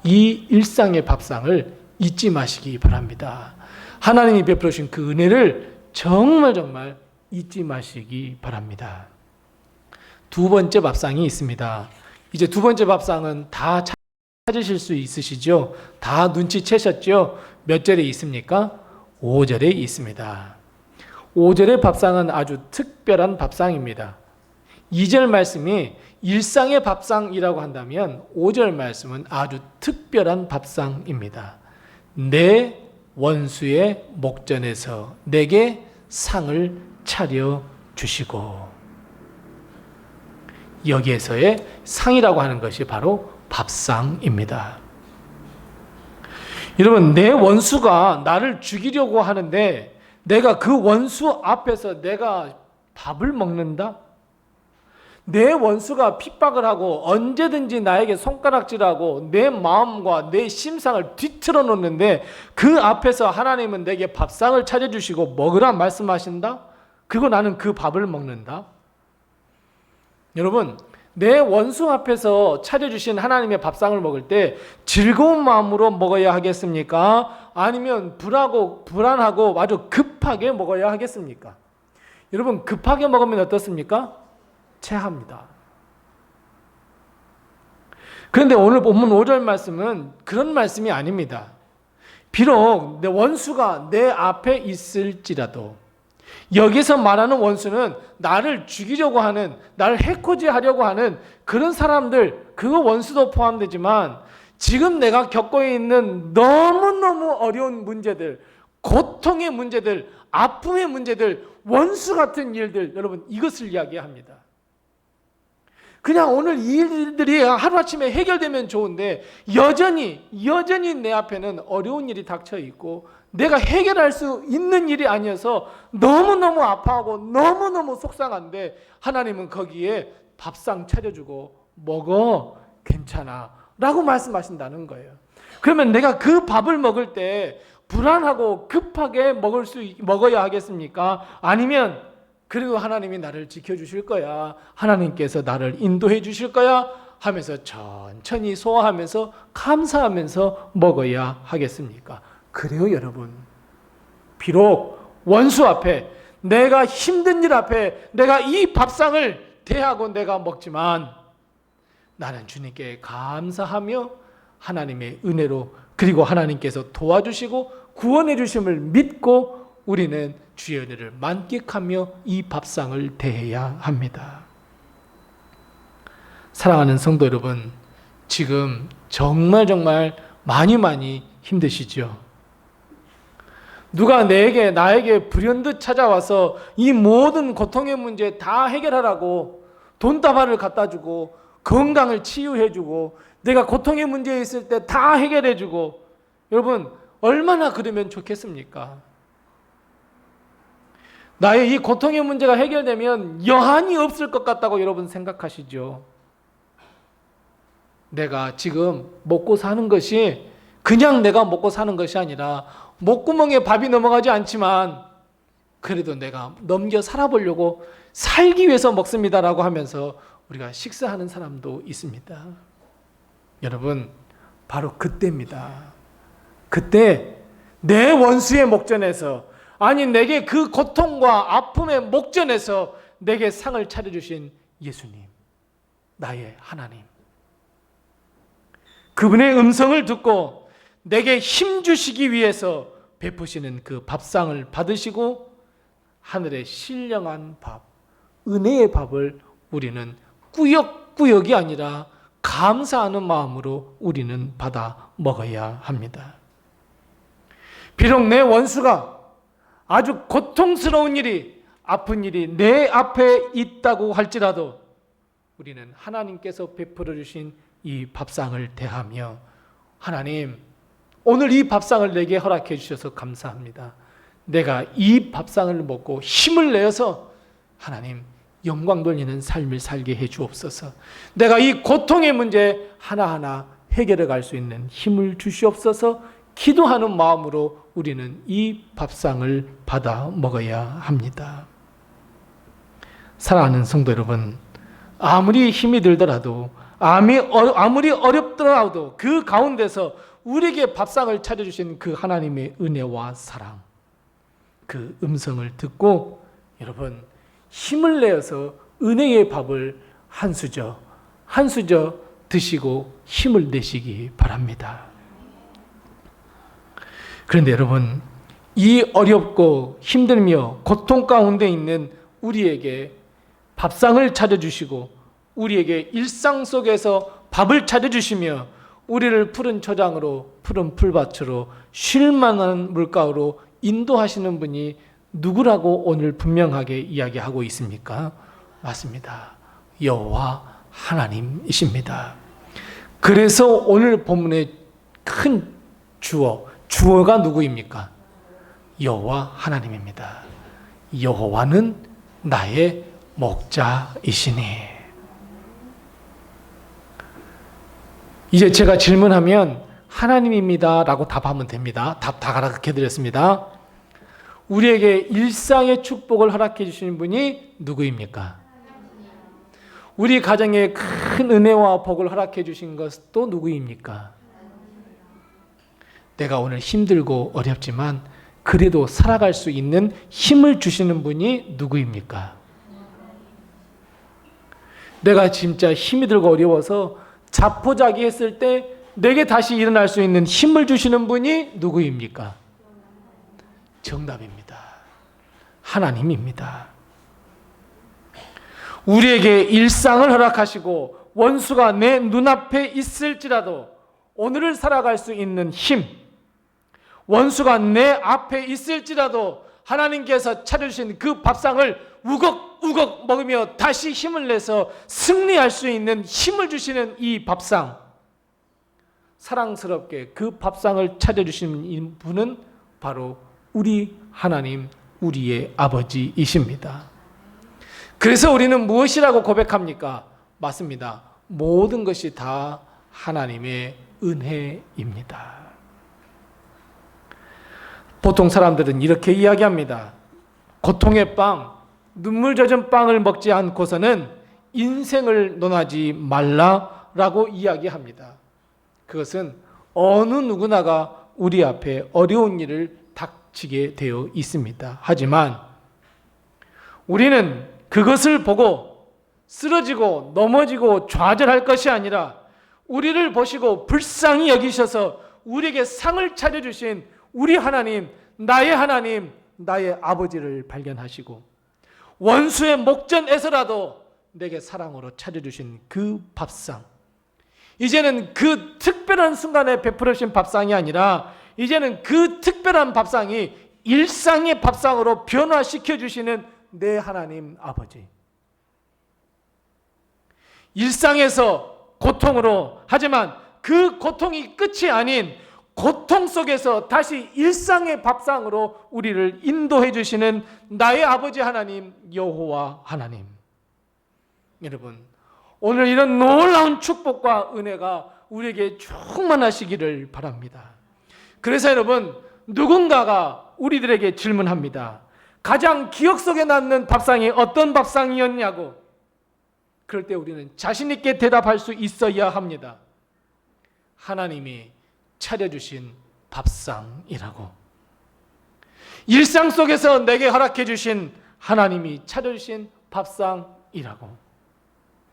이 일상의 밥상을 잊지 마시기 바랍니다. 하나님이 베풀어 주신 그 은혜를 정말 잊지 마시기 바랍니다. 두 번째 밥상이 있습니다. 이제 두 번째 밥상은 다 찾으실 수 있으시죠? 다 눈치채셨죠? 몇 절에 있습니까? 5절에 있습니다. 5절의 밥상은 아주 특별한 밥상입니다. 2절 말씀이 일상의 밥상이라고 한다면 5절 말씀은 아주 특별한 밥상입니다. 내 원수의 목전에서 내게 상을 차려 주시고, 여기에서의 상이라고 하는 것이 바로 밥상입니다. 여러분, 내 원수가 나를 죽이려고 하는데 내가 그 원수 앞에서 내가 밥을 먹는다? 내 원수가 핍박을 하고 언제든지 나에게 손가락질하고 내 마음과 내 심상을 뒤틀어 놓는데 그 앞에서 하나님은 내게 밥상을 차려주시고 먹으라 말씀하신다? 그리고 나는 그 밥을 먹는다? 여러분, 내 원수 앞에서 차려주신 하나님의 밥상을 먹을 때 즐거운 마음으로 먹어야 하겠습니까? 아니면 불안하고 아주 급하게 먹어야 하겠습니까? 여러분, 급하게 먹으면 어떻습니까? 체합니다. 그런데 오늘 본문 5절 말씀은 그런 말씀이 아닙니다. 비록 내 원수가 내 앞에 있을지라도, 여기서 말하는 원수는 나를 죽이려고 하는, 나를 해코지하려고 하는 그런 사람들, 그 원수도 포함되지만 지금 내가 겪고 있는 너무너무 어려운 문제들, 고통의 문제들, 아픔의 문제들, 원수 같은 일들, 여러분 이것을 이야기합니다. 그냥 오늘 이 일들이 하루아침에 해결되면 좋은데 여전히 내 앞에는 어려운 일이 닥쳐 있고 내가 해결할 수 있는 일이 아니어서 너무너무 아파하고 너무너무 속상한데 하나님은 거기에 밥상 차려주고 먹어, 괜찮아 라고 말씀하신다는 거예요. 그러면 내가 그 밥을 먹을 때 불안하고 급하게 먹어야 하겠습니까? 아니면 그리고 하나님이 나를 지켜주실 거야, 하나님께서 나를 인도해 주실 거야 하면서 천천히 소화하면서 감사하면서 먹어야 하겠습니까? 그래요 여러분. 비록 원수 앞에, 내가 힘든 일 앞에 내가 이 밥상을 대하고 내가 먹지만 나는 주님께 감사하며 하나님의 은혜로, 그리고 하나님께서 도와주시고 구원해 주심을 믿고 우리는 주의 은혜를 만끽하며 이 밥상을 대해야 합니다. 사랑하는 성도 여러분, 지금 정말 많이 힘드시죠? 누가 나에게 불현듯 찾아와서 이 모든 고통의 문제 다 해결하라고 돈다발을 갖다 주고 건강을 치유해 주고 내가 고통의 문제에 있을 때 다 해결해 주고, 여러분 얼마나 그러면 좋겠습니까? 나의 이 고통의 문제가 해결되면 여한이 없을 것 같다고 여러분 생각하시죠? 내가 지금 먹고 사는 것이 그냥 내가 먹고 사는 것이 아니라 목구멍에 밥이 넘어가지 않지만 그래도 내가 넘겨 살아보려고 살기 위해서 먹습니다라고 하면서 우리가 식사하는 사람도 있습니다. 여러분 바로 그때입니다. 그때 내 원수의 목전에서, 아니 내게 그 고통과 아픔의 목전에서 내게 상을 차려주신 예수님, 나의 하나님, 그분의 음성을 듣고 내게 힘 주시기 위해서 베푸시는 그 밥상을 받으시고 하늘의 신령한 밥, 은혜의 밥을 우리는 꾸역꾸역이 아니라 감사하는 마음으로 우리는 받아 먹어야 합니다. 비록 내 원수가 아주 고통스러운 일이, 아픈 일이 내 앞에 있다고 할지라도 우리는 하나님께서 베풀어 주신 이 밥상을 대하며, 하나님 오늘 이 밥상을 내게 허락해 주셔서 감사합니다. 내가 이 밥상을 먹고 힘을 내어서 하나님 영광 돌리는 삶을 살게 해 주옵소서. 내가 이 고통의 문제 하나하나 해결해 갈 수 있는 힘을 주시옵소서. 기도하는 마음으로 우리는 이 밥상을 받아 먹어야 합니다. 사랑하는 성도 여러분, 아무리 힘이 들더라도, 아무리 어렵더라도 그 가운데서 우리에게 밥상을 차려주신 그 하나님의 은혜와 사랑, 그 음성을 듣고 여러분 힘을 내어서 은혜의 밥을 한 수저 드시고 힘을 내시기 바랍니다. 그런데 여러분, 이 어렵고 힘들며 고통 가운데 있는 우리에게 밥상을 차려주시고 우리에게 일상 속에서 밥을 차려주시며 우리를 푸른 초장으로, 푸른 풀밭으로, 쉴 만한 물가로 인도하시는 분이 누구라고 오늘 분명하게 이야기하고 있습니까? 맞습니다. 여호와 하나님이십니다. 그래서 오늘 본문의 큰 주어가 누구입니까? 여호와 하나님입니다. 여호와는 나의 목자이시니. 이제 제가 질문하면 하나님입니다 라고 답하면 됩니다. 답 다 가르쳐 드렸습니다. 우리에게 일상의 축복을 허락해 주시는 분이 누구입니까? 우리 가정에 큰 은혜와 복을 허락해 주신 것도 누구입니까? 내가 오늘 힘들고 어렵지만 그래도 살아갈 수 있는 힘을 주시는 분이 누구입니까? 내가 진짜 힘이 들고 어려워서 자포자기했을 때 내게 다시 일어날 수 있는 힘을 주시는 분이 누구입니까? 정답입니다. 하나님입니다. 우리에게 일상을 허락하시고 원수가 내 눈앞에 있을지라도 오늘을 살아갈 수 있는 힘, 원수가 내 앞에 있을지라도 하나님께서 차려주신 그 밥상을 우걱우걱 먹으며 다시 힘을 내서 승리할 수 있는 힘을 주시는 이 밥상, 사랑스럽게 그 밥상을 차려주신 분은 바로 우리 하나님, 우리의 아버지이십니다. 그래서 우리는 무엇이라고 고백합니까? 맞습니다. 모든 것이 다 하나님의 은혜입니다. 보통 사람들은 이렇게 이야기합니다. 고통의 빵, 눈물 젖은 빵을 먹지 않고서는 인생을 논하지 말라라고 이야기합니다. 그것은 어느 누구나가 우리 앞에 어려운 일을 닥치게 되어 있습니다. 하지만 우리는 그것을 보고 쓰러지고 넘어지고 좌절할 것이 아니라 우리를 보시고 불쌍히 여기셔서 우리에게 상을 차려주신 우리 하나님, 나의 아버지를 발견하시고 원수의 목전에서라도 내게 사랑으로 차려주신 그 밥상, 이제는 그 특별한 순간에 베풀으신 밥상이 아니라 이제는 그 특별한 밥상이 일상의 밥상으로 변화시켜 주시는 내 하나님 아버지. 일상에서 고통으로, 하지만 그 고통이 끝이 아닌 고통 속에서 다시 일상의 밥상으로 우리를 인도해 주시는 나의 아버지 하나님, 여호와 하나님. 여러분, 오늘 이런 놀라운 축복과 은혜가 우리에게 충만하시기를 바랍니다. 그래서 여러분, 누군가가 우리들에게 질문합니다. 가장 기억 속에 남는 밥상이 어떤 밥상이었냐고. 그럴 때 우리는 자신 있게 대답할 수 있어야 합니다. 하나님이 차려주신 밥상이라고. 일상 속에서 내게 허락해 주신 하나님이 차려주신 밥상이라고.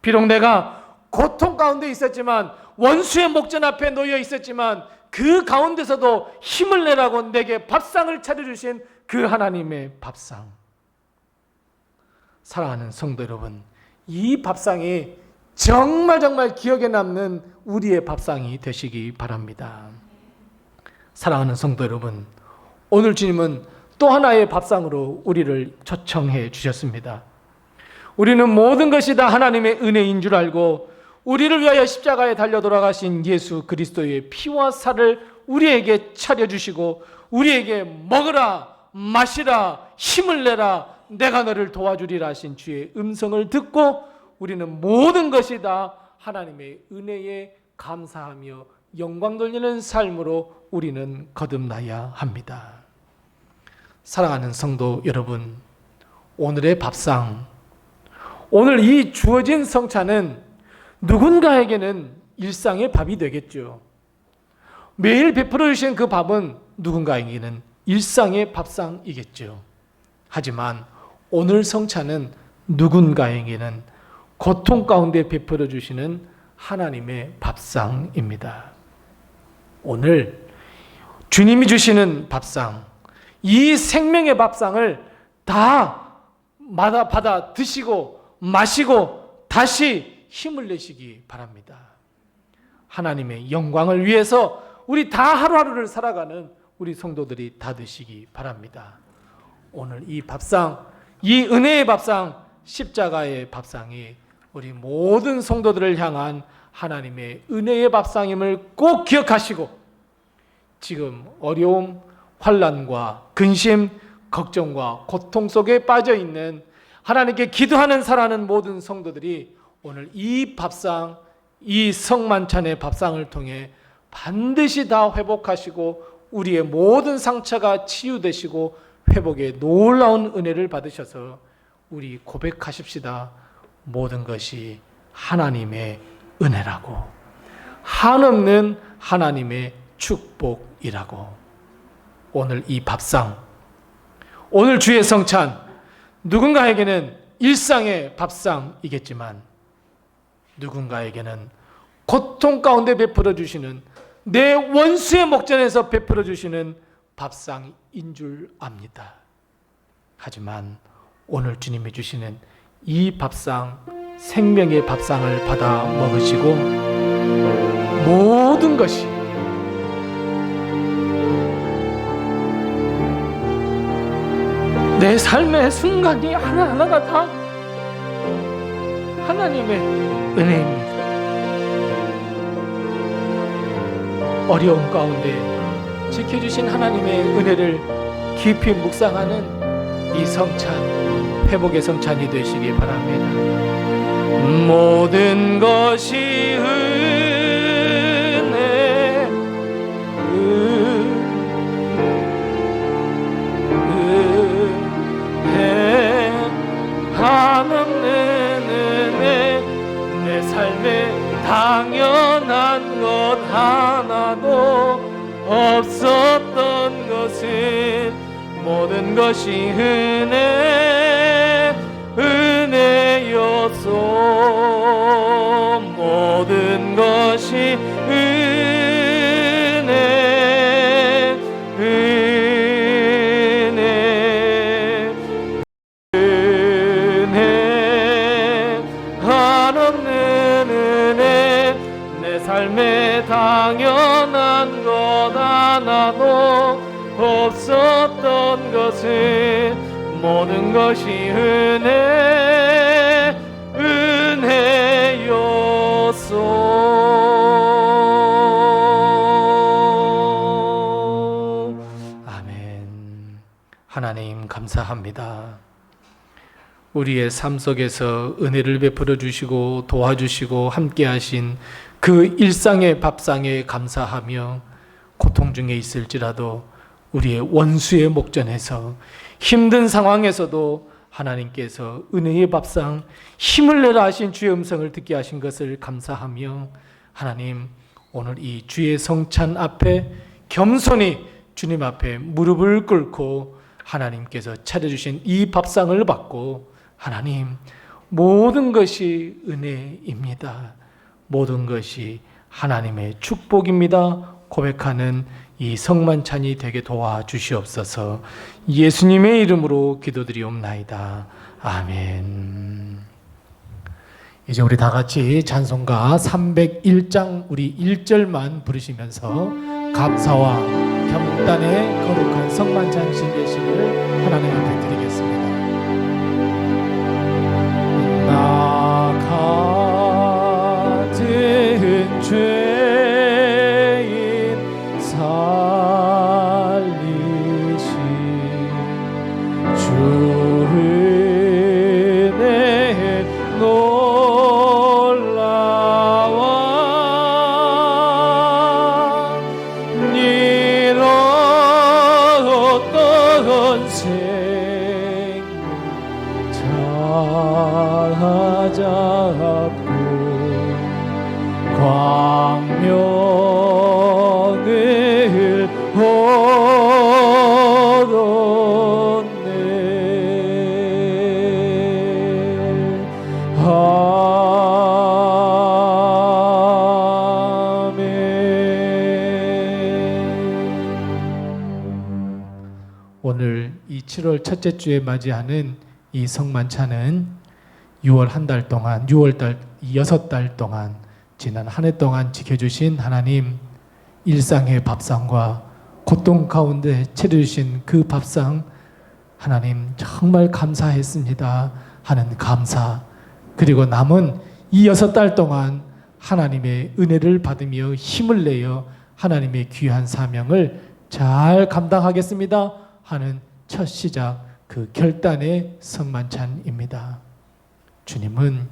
비록 내가 고통 가운데 있었지만, 원수의 목전 앞에 놓여 있었지만, 그 가운데서도 힘을 내라고 내게 밥상을 차려주신 그 하나님의 밥상. 사랑하는 성도 여러분, 이 밥상이 정말 기억에 남는 우리의 밥상이 되시기 바랍니다. 사랑하는 성도 여러분, 오늘 주님은 또 하나의 밥상으로 우리를 초청해 주셨습니다. 우리는 모든 것이 다 하나님의 은혜인 줄 알고 우리를 위하여 십자가에 달려 돌아가신 예수 그리스도의 피와 살을 우리에게 차려주시고 우리에게 먹으라, 마시라, 힘을 내라, 내가 너를 도와주리라 하신 주의 음성을 듣고 우리는 모든 것이 다 하나님의 은혜에 감사하며 영광 돌리는 삶으로 우리는 거듭나야 합니다. 사랑하는 성도 여러분, 오늘의 밥상, 오늘 이 주어진 성찬은 누군가에게는 일상의 밥이 되겠죠. 매일 베풀어 주신 그 밥은 누군가에게는 일상의 밥상이겠죠. 하지만 오늘 성찬은 누군가에게는 고통 가운데 베풀어 주시는 하나님의 밥상입니다. 오늘 주님이 주시는 밥상, 이 생명의 밥상을 다 받아 드시고 마시고 다시 힘을 내시기 바랍니다. 하나님의 영광을 위해서 우리 다 하루하루를 살아가는 우리 성도들이 다 드시기 바랍니다. 오늘 이 밥상, 이 은혜의 밥상, 십자가의 밥상이 우리 모든 성도들을 향한 하나님의 은혜의 밥상임을 꼭 기억하시고 지금 어려움, 환난과 근심, 걱정과 고통 속에 빠져 있는 하나님께 기도하는 살아가는 모든 성도들이 오늘 이 밥상, 이 성만찬의 밥상을 통해 반드시 다 회복하시고 우리의 모든 상처가 치유되시고 회복의 놀라운 은혜를 받으셔서 우리 고백하십시다. 모든 것이 하나님의 은혜라고, 한없는 하나님의 축복이라고. 오늘 이 밥상, 오늘 주의 성찬, 누군가에게는 일상의 밥상이겠지만 누군가에게는 고통 가운데 베풀어 주시는, 내 원수의 목전에서 베풀어 주시는 밥상인 줄 압니다. 하지만 오늘 주님이 주시는 이 밥상, 생명의 밥상을 받아 먹으시고 모든 것이 내 삶의 순간이 하나하나가 다 하나님의 은혜입니다. 어려운 가운데 지켜주신 하나님의 은혜를 깊이 묵상하는 이 성찬, 회복의 성찬이 되시기 바랍니다. 모든 것이 은혜, 은혜, 한없는 은혜, 내 삶에 당연한 것 하나도 없었던 것은 모든 것이 은혜, 은혜였소. 모든 것이 은혜, 은혜, 은혜, 한없는 은혜, 내 삶에 당연한 것 하나도 없었던 것은 모든 것이 은혜, 은혜였소. 아멘. 하나님 감사합니다. 우리의 삶 속에서 은혜를 베풀어 주시고 도와주시고 함께 하신 그 일상의 밥상에 감사하며 고통 중에 있을지라도 우리의 원수의 목전에서 힘든 상황에서도 하나님께서 은혜의 밥상, 힘을 내라 하신 주의 음성을 듣게 하신 것을 감사하며, 하나님 오늘 이 주의 성찬 앞에 겸손히 주님 앞에 무릎을 꿇고 하나님께서 차려주신 이 밥상을 받고, 하나님 모든 것이 은혜입니다, 모든 것이 하나님의 축복입니다 고백하는 이 성만찬이 되게 도와주시옵소서. 예수님의 이름으로 기도드리옵나이다. 아멘. 이제 우리 다 같이 찬송가 301장 우리 1절만 부르시면서 감사와 경단의 거룩한 성만찬 신대식을 하나님 앞에 드리겠습니다. 나 같은 죄인 살리신 주 은혜 놀라와 잃었던 생명 찾아잡고 광명을 얻었네. 아멘. 오늘 이 7월 첫째 주에 맞이하는 이 성만찬은 6월 한 달 동안, 6월달 6달 동안, 지난 한 해 동안 지켜주신 하나님 일상의 밥상과 고통 가운데 차려주신 그 밥상, 하나님 정말 감사했습니다 하는 감사, 그리고 남은 이 6달 동안 하나님의 은혜를 받으며 힘을 내어 하나님의 귀한 사명을 잘 감당하겠습니다 하는 첫 시작, 그 결단의 성만찬입니다. 주님은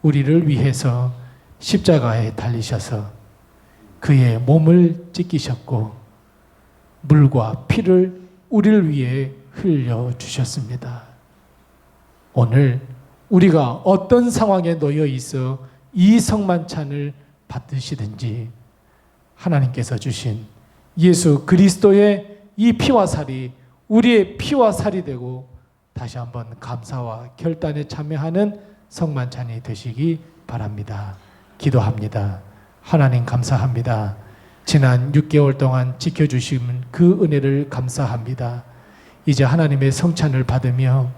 우리를 위해서 십자가에 달리셔서 그의 몸을 찢기셨고 물과 피를 우리를 위해 흘려주셨습니다. 오늘 우리가 어떤 상황에 놓여 있어 이 성만찬을 받으시든지 하나님께서 주신 예수 그리스도의 이 피와 살이 우리의 피와 살이 되고 다시 한번 감사와 결단에 참여하는 성만찬이 되시기 바랍니다. 기도합니다. 하나님 감사합니다. 지난 6개월 동안 지켜주신 그 은혜를 감사합니다. 이제 하나님의 성찬을 받으며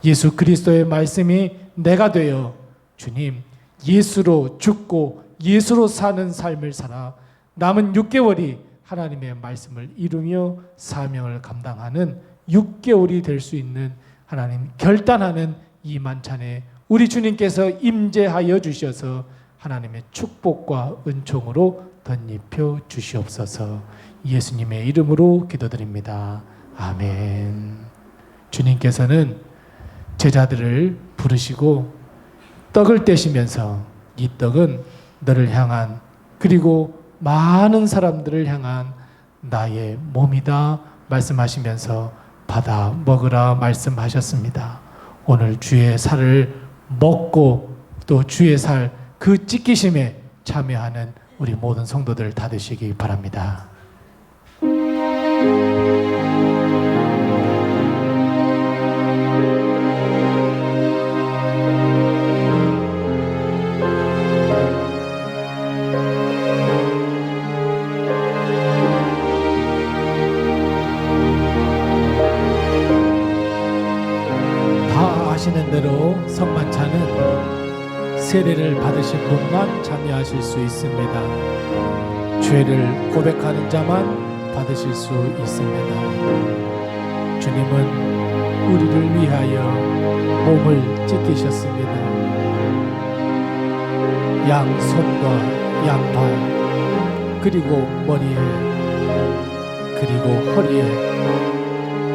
예수 그리스도의 말씀이 내가 되어 주님 예수로 죽고 예수로 사는 삶을 살아 남은 6개월이 하나님의 말씀을 이루며 사명을 감당하는 6개월이 될 수 있는 하나님 결단하는 이 만찬에 우리 주님께서 임재하여 주셔서 하나님의 축복과 은총으로 덧입혀 주시옵소서. 예수님의 이름으로 기도드립니다. 아멘. 주님께서는 제자들을 부르시고 떡을 떼시면서 이 떡은 너를 향한 그리고 많은 사람들을 향한 나의 몸이다 말씀하시면서 받아 먹으라 말씀하셨습니다. 오늘 주의 살을 먹고 또 주의 살 그 찢기심에 참여하는 우리 모든 성도들 다 되시기 바랍니다. 다 아시는 대로 성만찬은 세례를 받으신 분만 참여하실 수 있습니다. 죄를 고백하는 자만 받으실 수 있습니다. 주님은 우리를 위하여 몸을 찢기셨습니다. 양손과 양발 그리고 머리에 그리고 허리에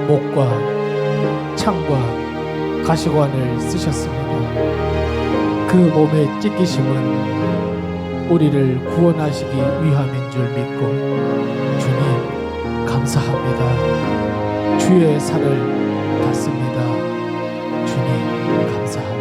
목과 창과 가시관을 쓰셨습니다. 그 몸의 찢기심은 우리를 구원하시기 위함인 줄 믿고 주님 감사합니다. 주의 살을 받습니다. 주님 감사합니다.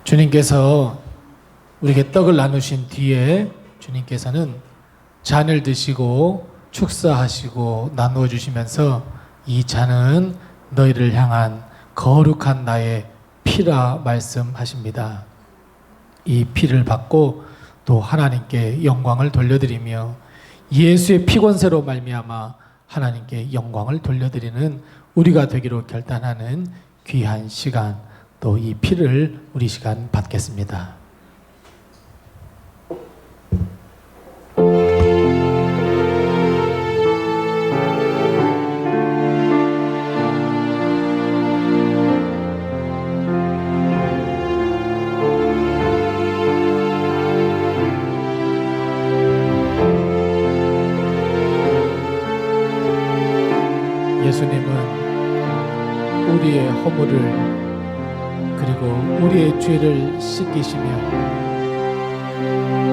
주님께서 우리에게 떡을 나누신 뒤에 주님께서는 잔을 드시고 축사하시고 나누어 주시면서 이 잔은 너희를 향한 거룩한 나의 피라 말씀하십니다. 이 피를 받고 또 하나님께 영광을 돌려드리며 예수의 피권세로 말미암아 하나님께 영광을 돌려드리는 우리가 되기로 결단하는 귀한 시간, 또 이 피를 우리 시간 받겠습니다. 예수님은 우리의 허물을 그리고 우리의 죄를 씻기시며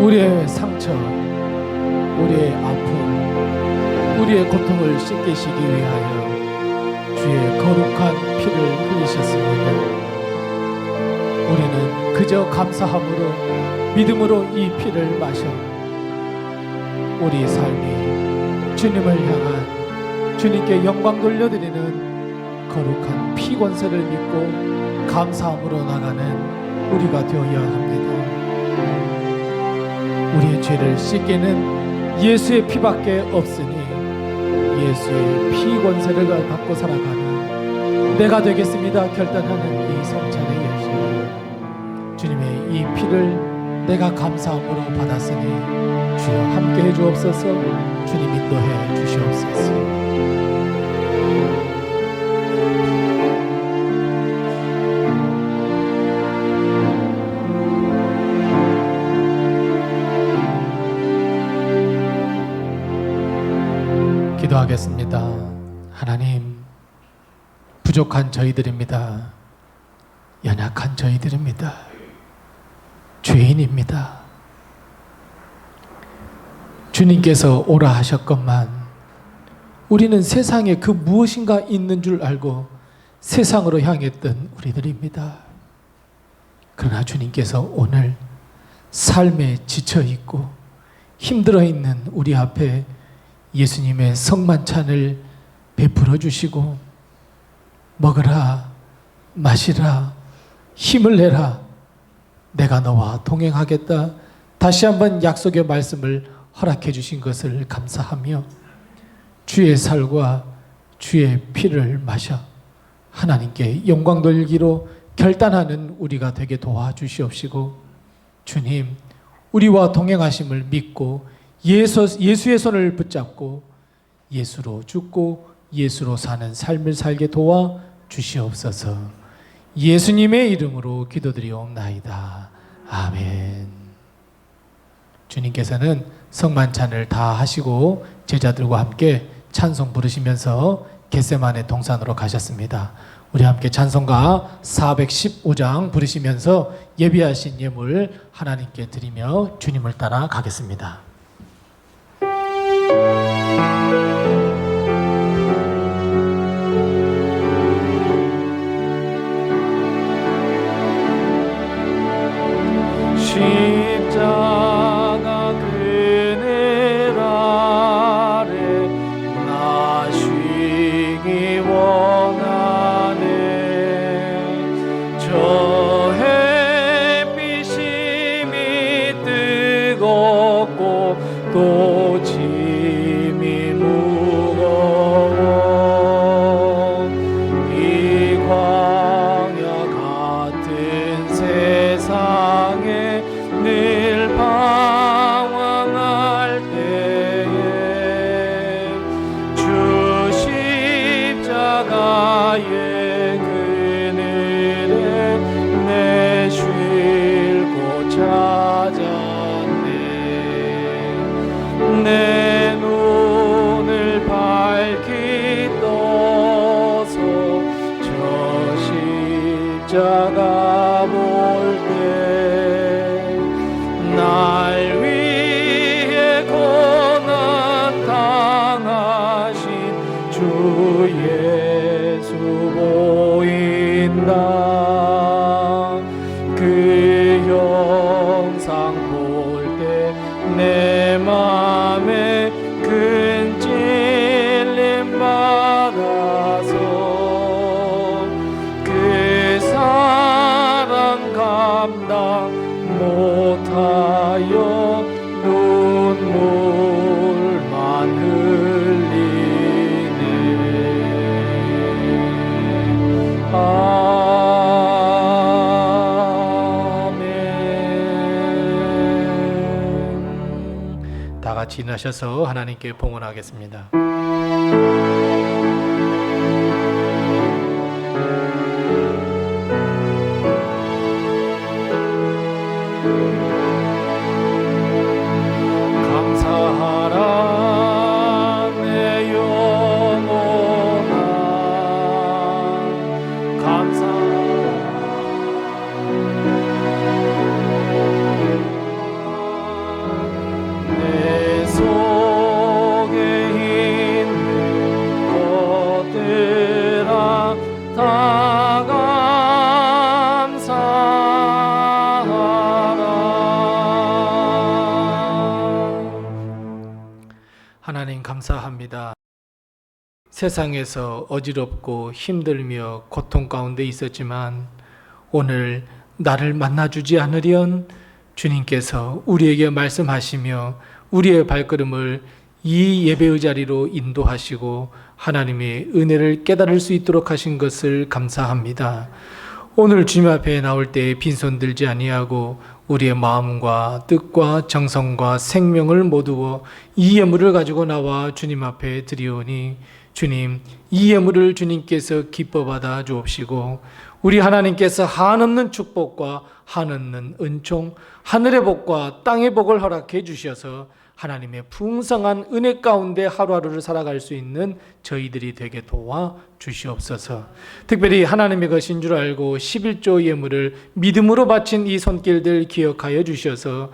우리의 상처, 우리의 아픔, 우리의 고통을 씻기시기 위하여 주의 거룩한 피를 흘리셨습니다. 우리는 그저 감사함으로 믿음으로 이 피를 마셔 우리 삶이 주님을 향한 주님께 영광 돌려드리는 거룩한 피 권세를 믿고 감사함으로 나가는 우리가 되어야 합니다. 우리의 죄를 씻기는 예수의 피밖에 없으니 예수의 피 권세를 받고 살아가는 내가 되겠습니다 결단하는 이 성찬의 여신, 주님의 이 피를 내가 감사함으로 받았으니 주여 함께해 주옵소서. 주님 인도해 주시옵소서. 기도하겠습니다. 하나님, 부족한 저희들입니다. 연약한 저희들입니다. 죄인입니다. 주님께서 오라 하셨건만 우리는 세상에 그 무엇인가 있는 줄 알고 세상으로 향했던 우리들입니다. 그러나 주님께서 오늘 삶에 지쳐 있고 힘들어 있는 우리 앞에 예수님의 성만찬을 베풀어 주시고 먹으라, 마시라, 힘을 내라, 내가 너와 동행하겠다, 다시 한번 약속의 말씀을 허락해 주신 것을 감사하며 주의 살과 주의 피를 마셔 하나님께 영광 돌리기로 결단하는 우리가 되게 도와주시옵시고, 주님, 우리와 동행하심을 믿고 예수의 손을 붙잡고 예수로 죽고 예수로 사는 삶을 살게 도와 주시옵소서. 예수님의 이름으로 기도드리옵나이다. 아멘. 주님께서는 성만찬을 다 하시고 제자들과 함께 찬송 부르시면서 겟세마네 동산으로 가셨습니다. 우리 함께 찬송가 415장 부르시면서 예비하신 예물 하나님께 드리며 주님을 따라 가겠습니다. 십자가 그늘 아래 나 쉬기 원하네. 저 햇빛이 뜨겁고 또 짐이 무거워. 이 광야 같은 세상에 늘 방황할 때에 주 십자가의 그늘에 내 쉴 곳 찾았네. 내 눈을 밝히 떠서 저 십자가 볼 때 날 위해 고난 당하신 주 예수 보인다. 그 영상 볼 때 내 맘에 큰 찔림 받아서 그 사랑 감당 못하여 눈물만 흘리네. 아멘. 다 같이 일어나셔서 하나님께 봉헌하겠습니다. 감사하라 내 영혼아, 감사하라 내 속에 있는 것들아 다 하나님 감사합니다. 세상에서 어지럽고 힘들며 고통 가운데 있었지만 오늘 나를 만나주지 않으련 주님께서 우리에게 말씀하시며 우리의 발걸음을 이 예배의 자리로 인도하시고 하나님의 은혜를 깨달을 수 있도록 하신 것을 감사합니다. 오늘 주님 앞에 나올 때 빈손 들지 아니하고 우리의 마음과 뜻과 정성과 생명을 모두어 이 예물을 가지고 나와 주님 앞에 드리오니 주님, 이 예물을 주님께서 기뻐 받아 주옵시고 우리 하나님께서 한없는 축복과 한없는 은총, 하늘의 복과 땅의 복을 허락해 주셔서 하나님의 풍성한 은혜 가운데 하루하루를 살아갈 수 있는 저희들이 되게 도와 주시옵소서. 특별히 하나님의 것인 줄 알고 11조 예물을 믿음으로 바친 이 손길들 기억하여 주셔서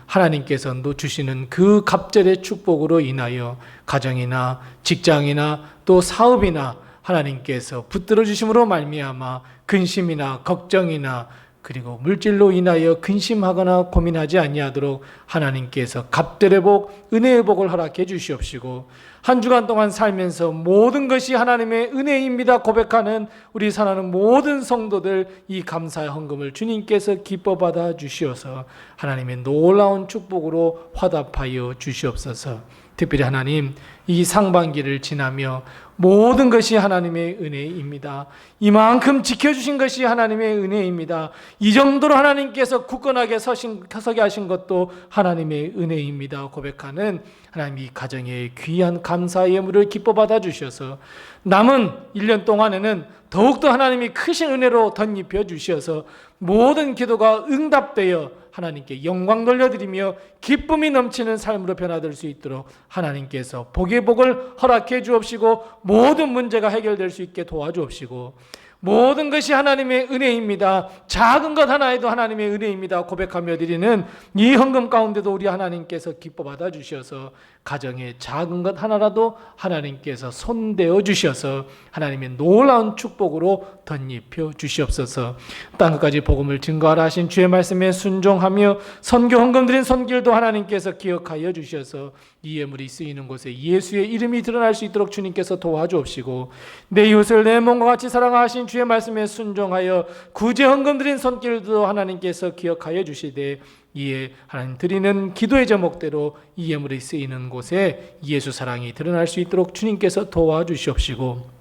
하나님께서 주시는 그 갑절의 축복으로 인하여 가정이나 직장이나 또 사업이나 하나님께서 붙들어 주심으로 말미암아 근심이나 걱정이나 그리고 물질로 인하여 근심하거나 고민하지 아니하도록 하나님께서 갑절의 복, 은혜의 복을 허락해 주시옵시고 한 주간 동안 살면서 모든 것이 하나님의 은혜입니다 고백하는 우리 사랑하는 모든 성도들 이 감사의 헌금을 주님께서 기뻐 받아 주시어서 하나님의 놀라운 축복으로 화답하여 주시옵소서. 특별히 하나님 이 상반기를 지나며 모든 것이 하나님의 은혜입니다. 이만큼 지켜주신 것이 하나님의 은혜입니다. 이 정도로 하나님께서 굳건하게 서게 하신 것도 하나님의 은혜입니다 고백하는 하나님 이 가정의 귀한 감사 예물을 기뻐 받아 주셔서 남은 1년 동안에는 더욱더 하나님이 크신 은혜로 덧입혀 주셔서 모든 기도가 응답되어 하나님께 영광 돌려드리며 기쁨이 넘치는 삶으로 변화될 수 있도록 하나님께서 복의 복을 허락해 주옵시고 모든 문제가 해결될 수 있게 도와주옵시고 모든 것이 하나님의 은혜입니다. 작은 것 하나에도 하나님의 은혜입니다 고백하며 드리는 이 헌금 가운데도 우리 하나님께서 기뻐 받아 주셔서 가정의 작은 것 하나라도 하나님께서 손대어 주셔서 하나님의 놀라운 축복으로 덧입혀 주시옵소서. 땅 끝까지 복음을 증거하라 하신 주의 말씀에 순종하며 선교 헌금 드린 손길도 하나님께서 기억하여 주셔서 이 예물이 쓰이는 곳에 예수의 이름이 드러날 수 있도록 주님께서 도와주옵시고 내 이웃을 내 몸과 같이 사랑하신 주의 말씀에 순종하여 구제 헌금 드린 손길도 하나님께서 기억하여 주시되 이에 하나님 드리는 기도의 제목대로 이 예물이 쓰이는 곳에 예수 사랑이 드러날 수 있도록 주님께서 도와주시옵시고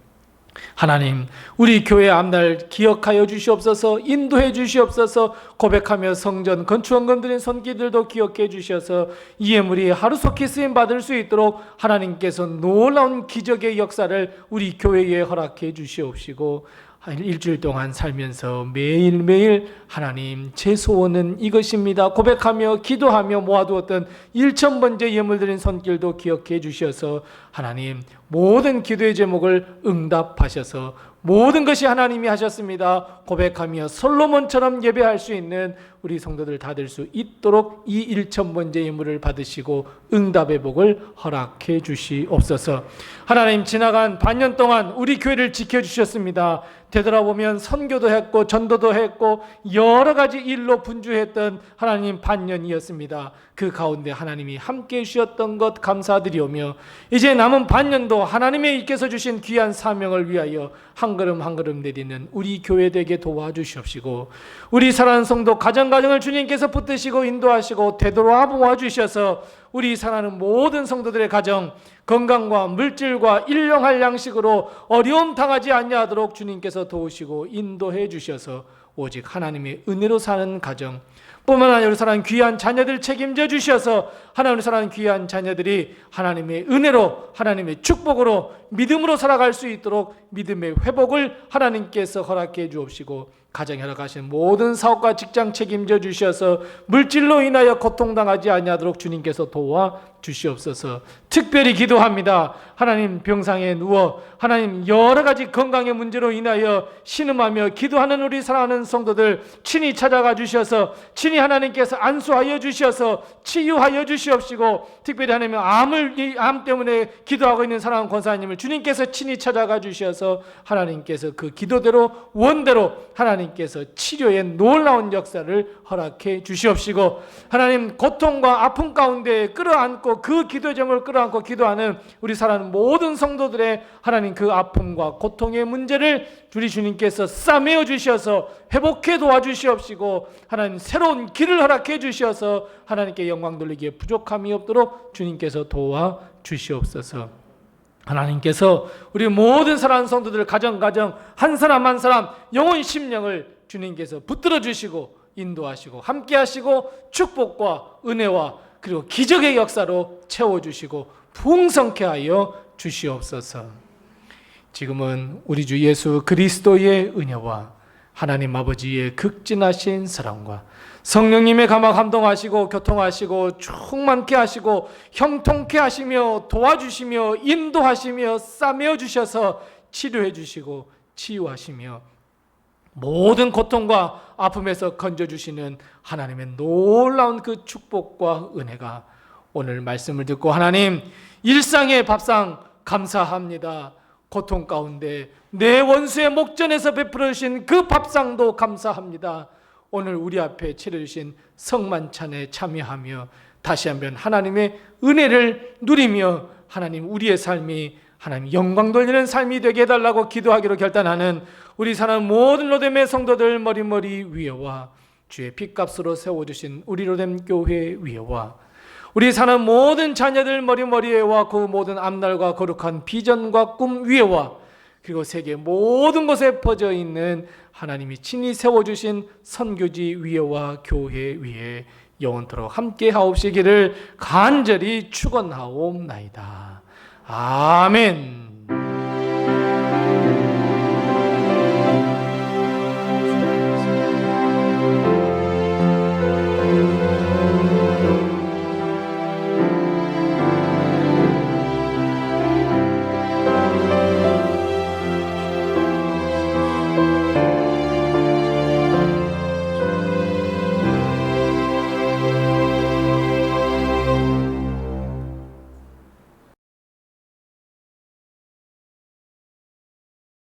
하나님 우리 교회 앞날 기억하여 주시옵소서. 인도해 주시옵소서. 고백하며 성전 건축헌금 드린 손길들도 기억해 주셔서 이 예물이 하루속히 쓰임 받을 수 있도록 하나님께서 놀라운 기적의 역사를 우리 교회에 허락해 주시옵시고 일주일 동안 살면서 매일매일 하나님 제 소원은 이것입니다 고백하며 기도하며 모아두었던 1,000번째 예물 드린 손길도 기억해 주셔서 하나님 모든 기도의 제목을 응답하셔서 모든 것이 하나님이 하셨습니다 고백하며 솔로몬처럼 예배할 수 있는 우리 성도들 다 될 수 있도록 이 1,000번째 예물을 받으시고 응답의 복을 허락해 주시옵소서. 하나님 지나간 반년 동안 우리 교회를 지켜주셨습니다. 되돌아보면 선교도 했고 전도도 했고 여러 가지 일로 분주했던 하나님 반년이었습니다. 그 가운데 하나님이 함께해 주셨던 것 감사드리오며 이제 남은 반년도 하나님의 이께서 주신 귀한 사명을 위하여 한 걸음 한 걸음 내리는 우리 교회 되게 도와주시옵시고 우리 사랑하는 성도 가정을 주님께서 붙드시고 인도하시고 되돌아 모아 주셔서 우리 사랑하는 모든 성도들의 가정 건강과 물질과 일용할 양식으로 어려움 당하지 아니하도록 주님께서 도우시고 인도해 주셔서 오직 하나님의 은혜로 사는 가정 뿐만 아니라 우리 사랑하는 귀한 자녀들 책임져 주셔서 하나님을 사랑하는 귀한 자녀들이 하나님의 은혜로 하나님의 축복으로 믿음으로 살아갈 수 있도록 믿음의 회복을 하나님께서 허락해 주옵시고 가정에 허락하신 모든 사업과 직장 책임져 주셔서 물질로 인하여 고통당하지 아니하도록 주님께서 도와 주시옵소서. 특별히 기도합니다. 하나님 병상에 누워 하나님 여러 가지 건강의 문제로 인하여 신음하며 기도하는 우리 사랑하는 성도들 친히 찾아가 주셔서 친히 하나님께서 안수하여 주셔서 치유하여 주시옵시고 특별히 하나님 암 때문에 기도하고 있는 사랑하는 권사님을 주님께서 친히 찾아가 주셔서 하나님께서 그 기도대로 원대로 하나님께서 치료의 놀라운 역사를 허락해 주시옵시고 하나님 고통과 아픔 가운데 끌어안고 그 기도의 점을 끌어안고 기도하는 우리 사랑하는 모든 성도들의 하나님 그 아픔과 고통의 문제를 우리 주님께서 싸매어 주셔서 회복해 도와주시옵시고 하나님 새로운 길을 허락해 주셔서 하나님께 영광 돌리기에 부족함이 없도록 주님께서 도와주시옵소서. 하나님께서 우리 모든 사랑하는 성도들 가정 한 사람 한 사람 영혼 심령을 주님께서 붙들어 주시고 인도하시고 함께 하시고 축복과 은혜와 그리고 기적의 역사로 채워주시고 풍성케 하여 주시옵소서. 지금은 우리 주 예수 그리스도의 은혜와 하나님 아버지의 극진하신 사랑과 성령님의 감동하시고 교통하시고 충만케 하시고 형통케 하시며 도와주시며 인도하시며 싸매어 주셔서 치료해 주시고 치유하시며 모든 고통과 아픔에서 건져주시는 하나님의 놀라운 그 축복과 은혜가 오늘 말씀을 듣고 하나님 일상의 밥상 감사합니다. 고통 가운데 내 원수의 목전에서 베풀어 주신 그 밥상도 감사합니다. 오늘 우리 앞에 차려주신 성만찬에 참여하며 다시 한번 하나님의 은혜를 누리며 하나님 우리의 삶이 하나님 영광 돌리는 삶이 되게 해달라고 기도하기로 결단하는 우리 사는 모든 로뎀의 성도들 머리머리 위에와 주의 핏값으로 세워주신 우리 로뎀 교회 위에와 우리 사는 모든 자녀들 머리머리에와 그 모든 앞날과 거룩한 비전과 꿈 위에와 그리고 세계 모든 곳에 퍼져 있는 하나님이 친히 세워주신 선교지 위에와 교회 위에 영원토록 함께 하옵시기를 간절히 축원하옵나이다. 아멘.